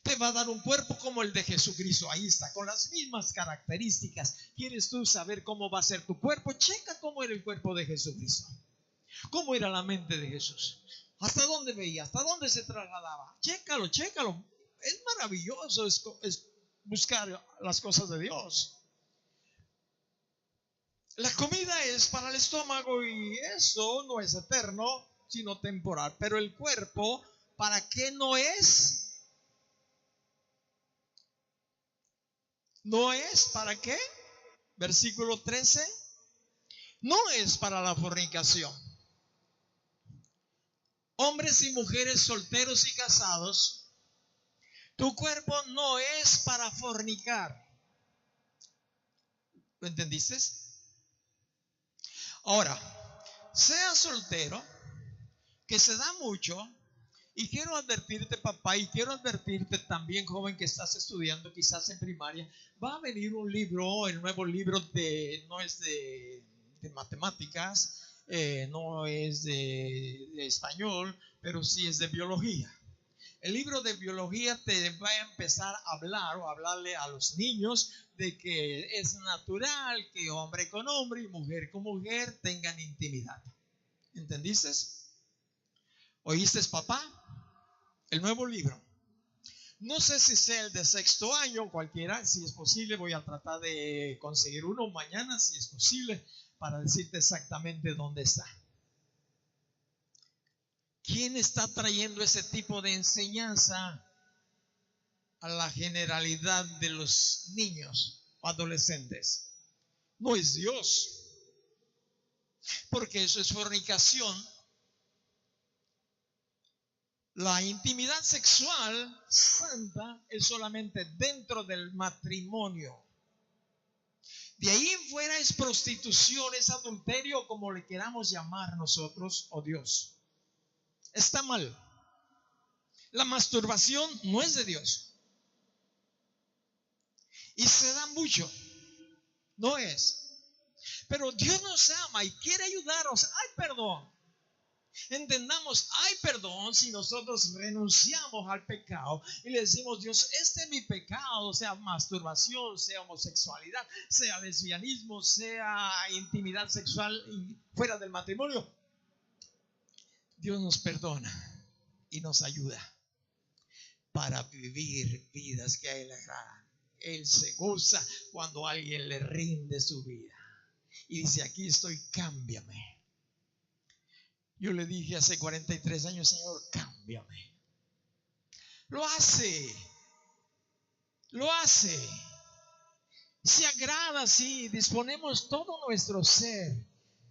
Te va a dar un cuerpo como el de Jesucristo. Ahí está, con las mismas características. ¿Quieres tú saber cómo va a ser tu cuerpo? Checa cómo era el cuerpo de Jesucristo. ¿Cómo era la mente de Jesús? ¿Hasta dónde veía? ¿Hasta dónde se trasladaba? Chécalo. Es maravilloso es buscar las cosas de Dios. La comida es para el estómago y eso no es eterno, sino temporal. Pero el cuerpo, ¿para qué no es? ¿No es para qué? Versículo 13. No es para la fornicación. Hombres y mujeres solteros y casados, tu cuerpo no es para fornicar. ¿Lo entendiste? Ahora, sea soltero, que se da mucho, y quiero advertirte, papá, y quiero advertirte también, joven, que estás estudiando, quizás en primaria, va a venir un libro, el nuevo libro no es de matemáticas, no es de español, pero sí es de biología. El libro de biología te va a empezar a hablar o a hablarle a los niños de que es natural que hombre con hombre y mujer con mujer tengan intimidad. ¿Entendiste? ¿Oíste, papá? El nuevo libro. No sé si sea el de sexto año, cualquiera. Si es posible, voy a tratar de conseguir uno mañana, si es posible, para decirte exactamente dónde está. ¿Quién está trayendo ese tipo de enseñanza a la generalidad de los niños o adolescentes? No es Dios, porque eso es fornicación. La intimidad sexual santa es solamente dentro del matrimonio. De ahí en fuera es prostitución, es adulterio, como le queramos llamar nosotros o Dios. Está mal. La masturbación no es de Dios. Y se da mucho. No es. Pero Dios nos ama y quiere ayudarnos. Hay perdón. Entendamos, hay perdón si nosotros renunciamos al pecado y le decimos, Dios, este es mi pecado, sea masturbación, sea homosexualidad, sea lesbianismo, sea intimidad sexual fuera del matrimonio. Dios nos perdona y nos ayuda para vivir vidas que a Él le agradan. Él se goza cuando alguien le rinde su vida y dice, aquí estoy, cámbiame. Yo le dije hace 43 años, Señor, cámbiame. Lo hace. Se agrada si disponemos todo nuestro ser,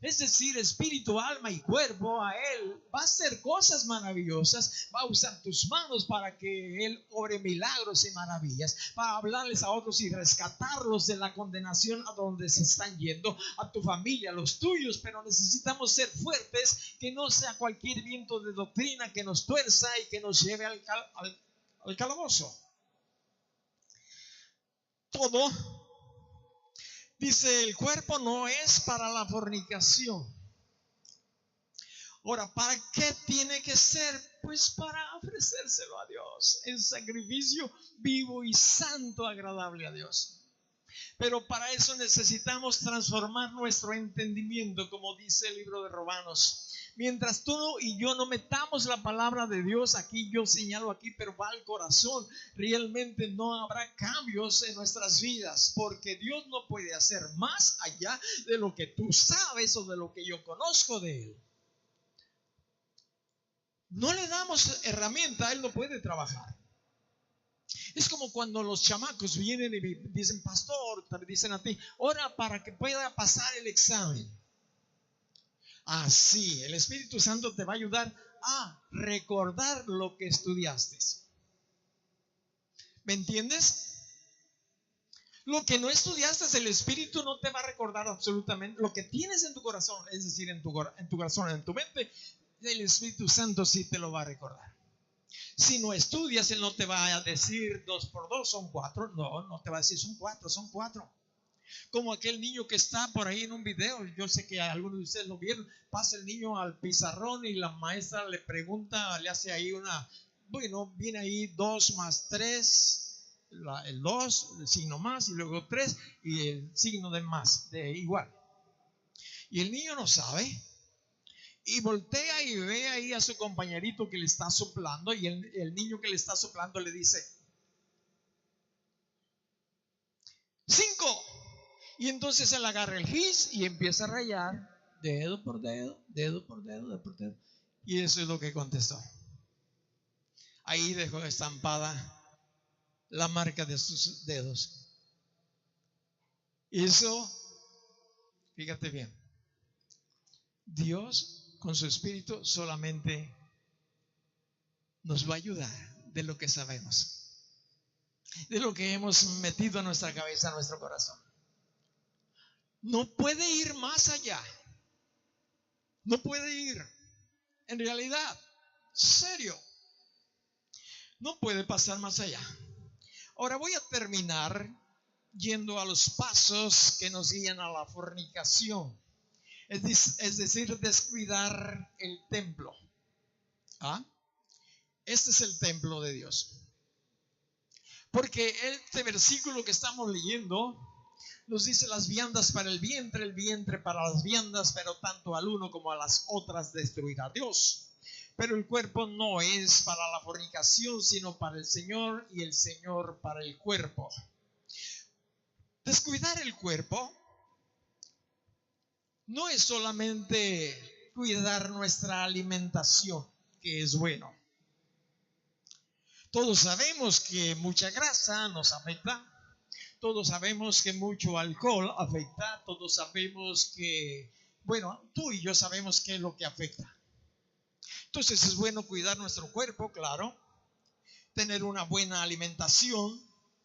es decir, espíritu, alma y cuerpo, a Él. Va a hacer cosas maravillosas, va a usar tus manos para que Él obre milagros y maravillas, para hablarles a otros y rescatarlos de la condenación a donde se están yendo, a tu familia, a los tuyos. Pero necesitamos ser fuertes, que no sea cualquier viento de doctrina que nos tuerza y que nos lleve al calabozo. Todo. Dice, el cuerpo no es para la fornicación. Ahora, ¿para qué tiene que ser? Pues para ofrecérselo a Dios, en sacrificio vivo y santo, agradable a Dios. Pero para eso necesitamos transformar nuestro entendimiento, como dice el libro de Romanos. Mientras tú y yo no metamos la palabra de Dios aquí, yo señalo aquí, pero va al corazón, realmente no habrá cambios en nuestras vidas, porque Dios no puede hacer más allá de lo que tú sabes o de lo que yo conozco de Él. No le damos herramienta, Él no puede trabajar. Es como cuando los chamacos vienen y dicen, pastor, te dicen a ti, ora para que pueda pasar el examen. Así, el Espíritu Santo te va a ayudar a recordar lo que estudiaste. ¿Me entiendes? Lo que no estudiaste, el Espíritu no te va a recordar absolutamente. Lo que tienes en tu corazón, es decir, en tu corazón, en tu mente, el Espíritu Santo sí te lo va a recordar. Si no estudias, Él no te va a decir 2 por 2 son 4. No te va a decir son 4, son 4. Como aquel niño que está por ahí en un video, yo sé que algunos de ustedes lo vieron, pasa el niño al pizarrón y la maestra le pregunta, le hace ahí viene ahí 2 más 3, el 2, el signo más, y luego 3 y el signo de más, de igual. Y el niño no sabe, y voltea y ve ahí a su compañerito que le está soplando, y el niño que le está soplando le dice 5. Y entonces él agarra el gis y empieza a rayar dedo por dedo, dedo por dedo, dedo por dedo. Y eso es lo que contestó. Ahí dejó estampada la marca de sus dedos. Eso, fíjate bien, Dios con su Espíritu solamente nos va a ayudar de lo que sabemos, de lo que hemos metido en nuestra cabeza, en nuestro corazón. No puede ir más allá. No puede ir. En realidad, serio, no puede pasar más allá. Ahora voy a terminar yendo a los pasos que nos guían a la fornicación. Es decir, descuidar el templo. Este es el templo de Dios. Porque este versículo que estamos leyendo nos dice las viandas para el vientre para las viandas, pero tanto al uno como a las otras destruirá Dios. Pero el cuerpo no es para la fornicación, sino para el Señor, y el Señor para el cuerpo. Descuidar el cuerpo no es solamente cuidar nuestra alimentación, que es bueno. Todos sabemos que mucha grasa nos afecta. Todos sabemos que mucho alcohol afecta. Todos sabemos que, tú y yo sabemos qué es lo que afecta. Entonces es bueno cuidar nuestro cuerpo, claro. Tener una buena alimentación.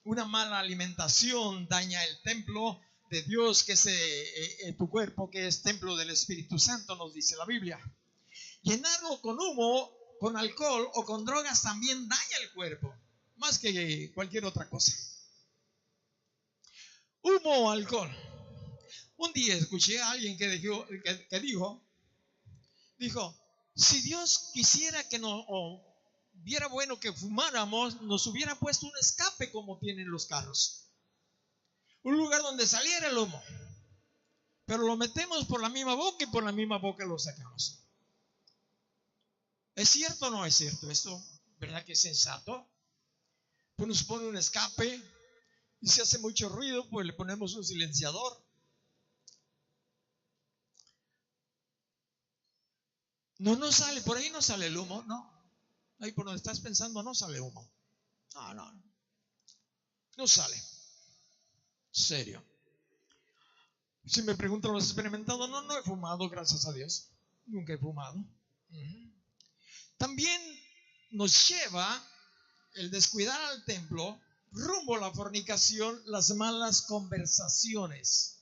Una mala alimentación daña el templo de Dios, que es tu cuerpo, que es templo del Espíritu Santo, nos dice la Biblia. Llenarlo con humo, con alcohol o con drogas también daña el cuerpo, más que cualquier otra cosa. Humo o alcohol. Un día escuché a alguien que dijo, si Dios quisiera que viera bueno que fumáramos, nos hubiera puesto un escape como tienen los carros. Un lugar donde saliera el humo. Pero lo metemos por la misma boca y por la misma boca lo sacamos. ¿Es cierto o no es cierto esto? ¿Verdad que es sensato? Pues nos pone un escape y si hace mucho ruido, pues le ponemos un silenciador. No sale, por ahí no sale el humo, no. Ahí por donde estás pensando no sale humo. No sale. Serio. Si me preguntan, ¿lo has experimentado? No he fumado, gracias a Dios. Nunca he fumado. También nos lleva el descuidar al templo rumbo a la fornicación, las malas conversaciones.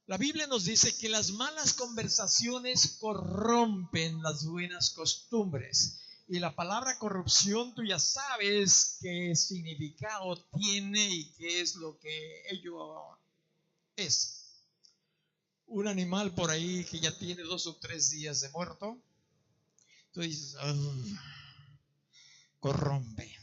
La Biblia nos dice que las malas conversaciones corrompen las buenas costumbres. Y la palabra corrupción, tú ya sabes qué significado tiene y qué es lo que ello es. Un animal por ahí que ya tiene 2 o 3 días de muerto, tú dices, corrompe.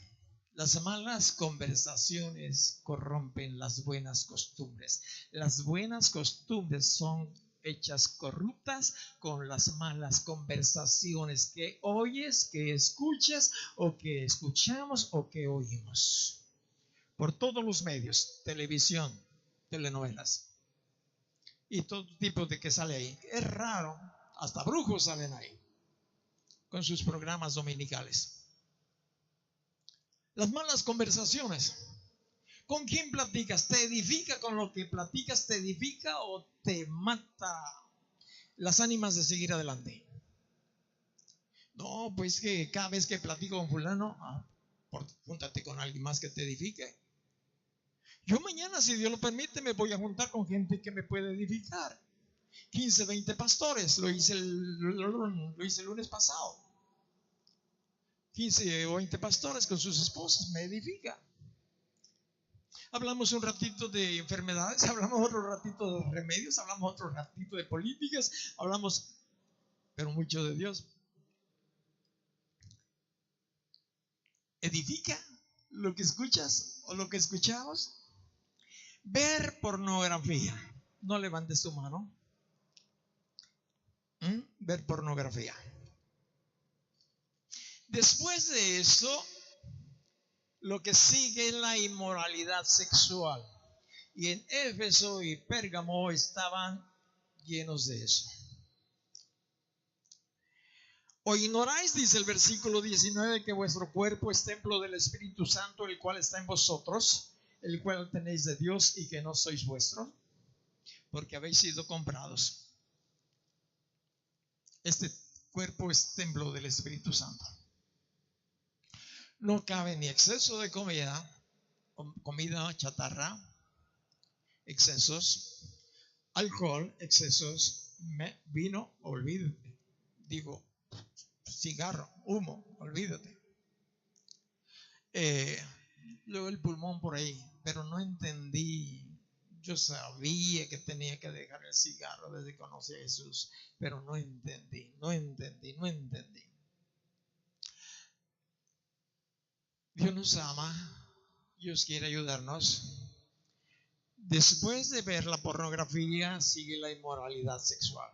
Las malas conversaciones corrompen las buenas costumbres. Las buenas costumbres son hechas corruptas con las malas conversaciones que oyes, que escuchas o que escuchamos o que oímos. Por todos los medios, televisión, telenovelas y todo tipo de que sale ahí. Es raro, hasta brujos salen ahí con sus programas dominicales. Las malas conversaciones. ¿Con quién platicas? ¿Te edifica con lo que platicas? ¿Te edifica o te mata las ánimas de seguir adelante? No, pues que cada vez que platico con fulano, júntate con alguien más que te edifique. Yo mañana, si Dios lo permite, me voy a juntar con gente que me puede edificar. 15, 20 pastores, lo hice el lunes pasado. 15 o 20 pastores con sus esposas, me edifica. Hablamos un ratito de enfermedades, hablamos otro ratito de remedios, hablamos otro ratito de políticas, hablamos, pero mucho de Dios. ¿Edifica lo que escuchas o lo que escuchamos? Ver pornografía. No levantes tu mano. Ver pornografía. Después de eso, lo que sigue es la inmoralidad sexual. Y en Éfeso y Pérgamo estaban llenos de eso. ¿O ignoráis, dice el versículo 19, que vuestro cuerpo es templo del Espíritu Santo, el cual está en vosotros, el cual tenéis de Dios y que no sois vuestros? Porque habéis sido comprados. Este cuerpo es templo del Espíritu Santo. No cabe ni exceso de comida chatarra, excesos, alcohol, excesos, vino, olvídate. Digo, cigarro, humo, olvídate. Luego el pulmón por ahí, pero no entendí. Yo sabía que tenía que dejar el cigarro desde que conocí a Jesús, pero no entendí. Dios nos ama, Dios quiere ayudarnos. Después de ver la pornografía, sigue la inmoralidad sexual.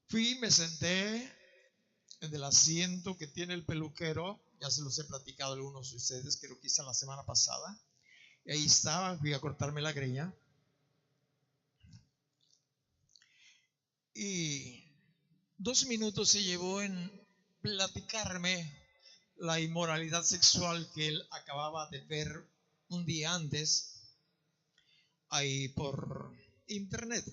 Me senté en el asiento que tiene el peluquero, ya se los he platicado a algunos de ustedes, creo que quizá la semana pasada. Y ahí estaba, fui a cortarme la greña. Y 2 minutos se llevó en platicarme la inmoralidad sexual que él acababa de ver un día antes ahí por internet.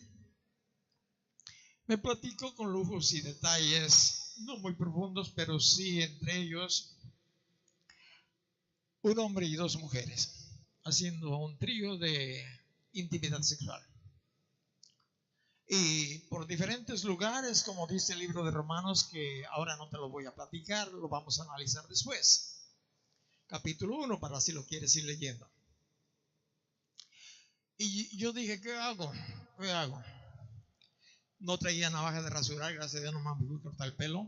Me platicó con lujos y detalles, no muy profundos, pero sí entre ellos un hombre y 2 mujeres, haciendo un trío de intimidad sexual. Y por diferentes lugares, como dice el libro de Romanos, que ahora no te lo voy a platicar, lo vamos a analizar después. Capítulo 1, para si lo quieres ir leyendo. Y yo dije, ¿qué hago? No traía navaja de rasurar, gracias a Dios nomás me fui a cortar el pelo.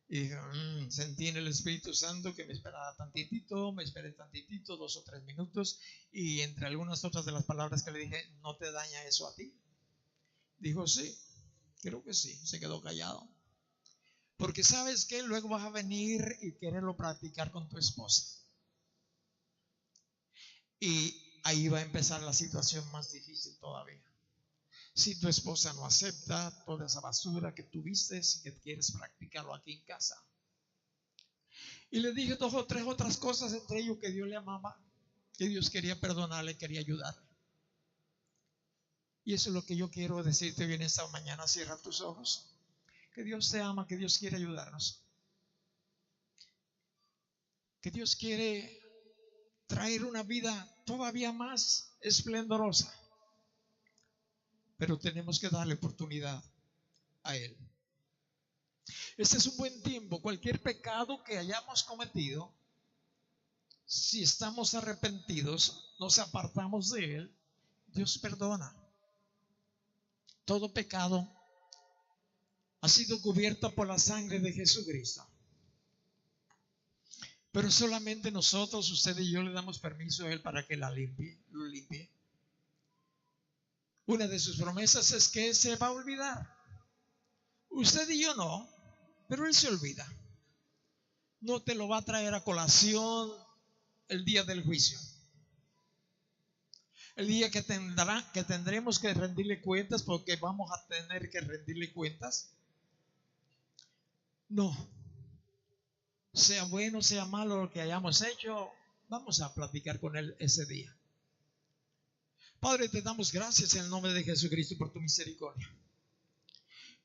Y dije, sentí en el Espíritu Santo que me esperara tantitito, me esperé tantitito, 2 o 3 minutos, y entre algunas otras de las palabras que le dije, ¿no te daña eso a ti? Dijo, sí, creo que sí, se quedó callado. Porque sabes que luego vas a venir y quererlo practicar con tu esposa. Y ahí va a empezar la situación más difícil todavía. Si tu esposa no acepta toda esa basura que tuviste y que quieres practicarlo aquí en casa. Y le dije 2 o 3 otras cosas, entre ellos que Dios le amaba, que Dios quería perdonarle, quería ayudarle. Y eso es lo que yo quiero decirte hoy en esta mañana. Cierra tus ojos. Que Dios te ama, que Dios quiere ayudarnos. Que Dios quiere traer una vida todavía más esplendorosa. Pero tenemos que darle oportunidad a Él. Este es un buen tiempo. Cualquier pecado que hayamos cometido, si estamos arrepentidos, nos apartamos de Él, Dios perdona. Todo pecado ha sido cubierto por la sangre de Jesucristo. Pero solamente nosotros, usted y yo, le damos permiso a Él para que lo limpie. Una de sus promesas es que se va a olvidar. Usted y yo no, pero Él se olvida. No te lo va a traer a colación el día del juicio. El día que tendremos que rendirle cuentas, porque vamos a tener que rendirle cuentas. No. sea bueno, sea malo lo que hayamos hecho, vamos a platicar con Él ese día. Padre, te damos gracias en el nombre de Jesucristo por tu misericordia.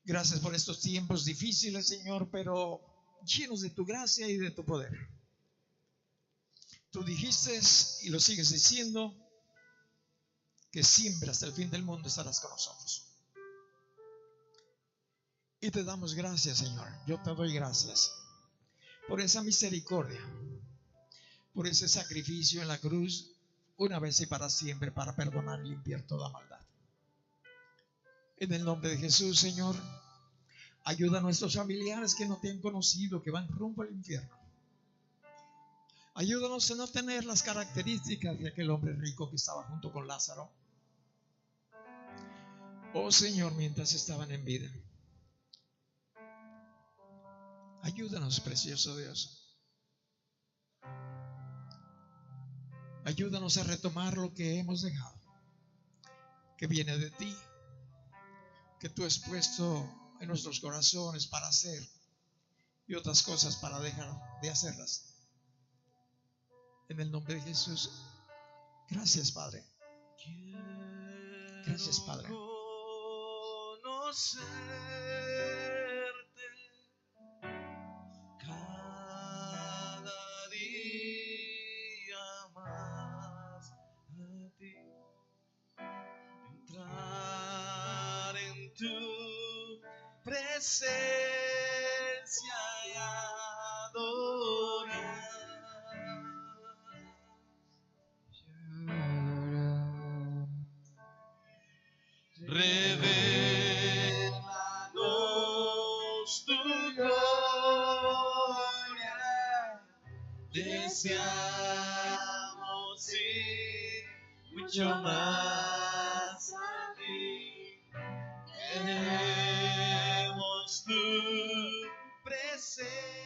Gracias por estos tiempos difíciles, Señor, pero llenos de tu gracia y de tu poder. Tú dijiste, y lo sigues diciendo, que siempre hasta el fin del mundo estarás con nosotros. Y te damos gracias, Señor. Yo te doy gracias por esa misericordia, por ese sacrificio en la cruz, una vez y para siempre, para perdonar y limpiar toda maldad. En el nombre de Jesús, Señor, ayuda a nuestros familiares que no te han conocido, que van rumbo al infierno. Ayúdanos a no tener las características de aquel hombre rico que estaba junto con Lázaro. Oh Señor, mientras estaban en vida. Ayúdanos, precioso Dios. Ayúdanos a retomar lo que hemos dejado, que viene de ti, que tú has puesto en nuestros corazones para hacer y otras cosas para dejar de hacerlas. En el nombre de Jesús. Gracias, Padre. Gracias, Padre. Conocerte cada día más a ti, entrar en tu presencia y adorar. Revelanos tu gloria, deseamos ir mucho más a ti. Queremos tu presencia.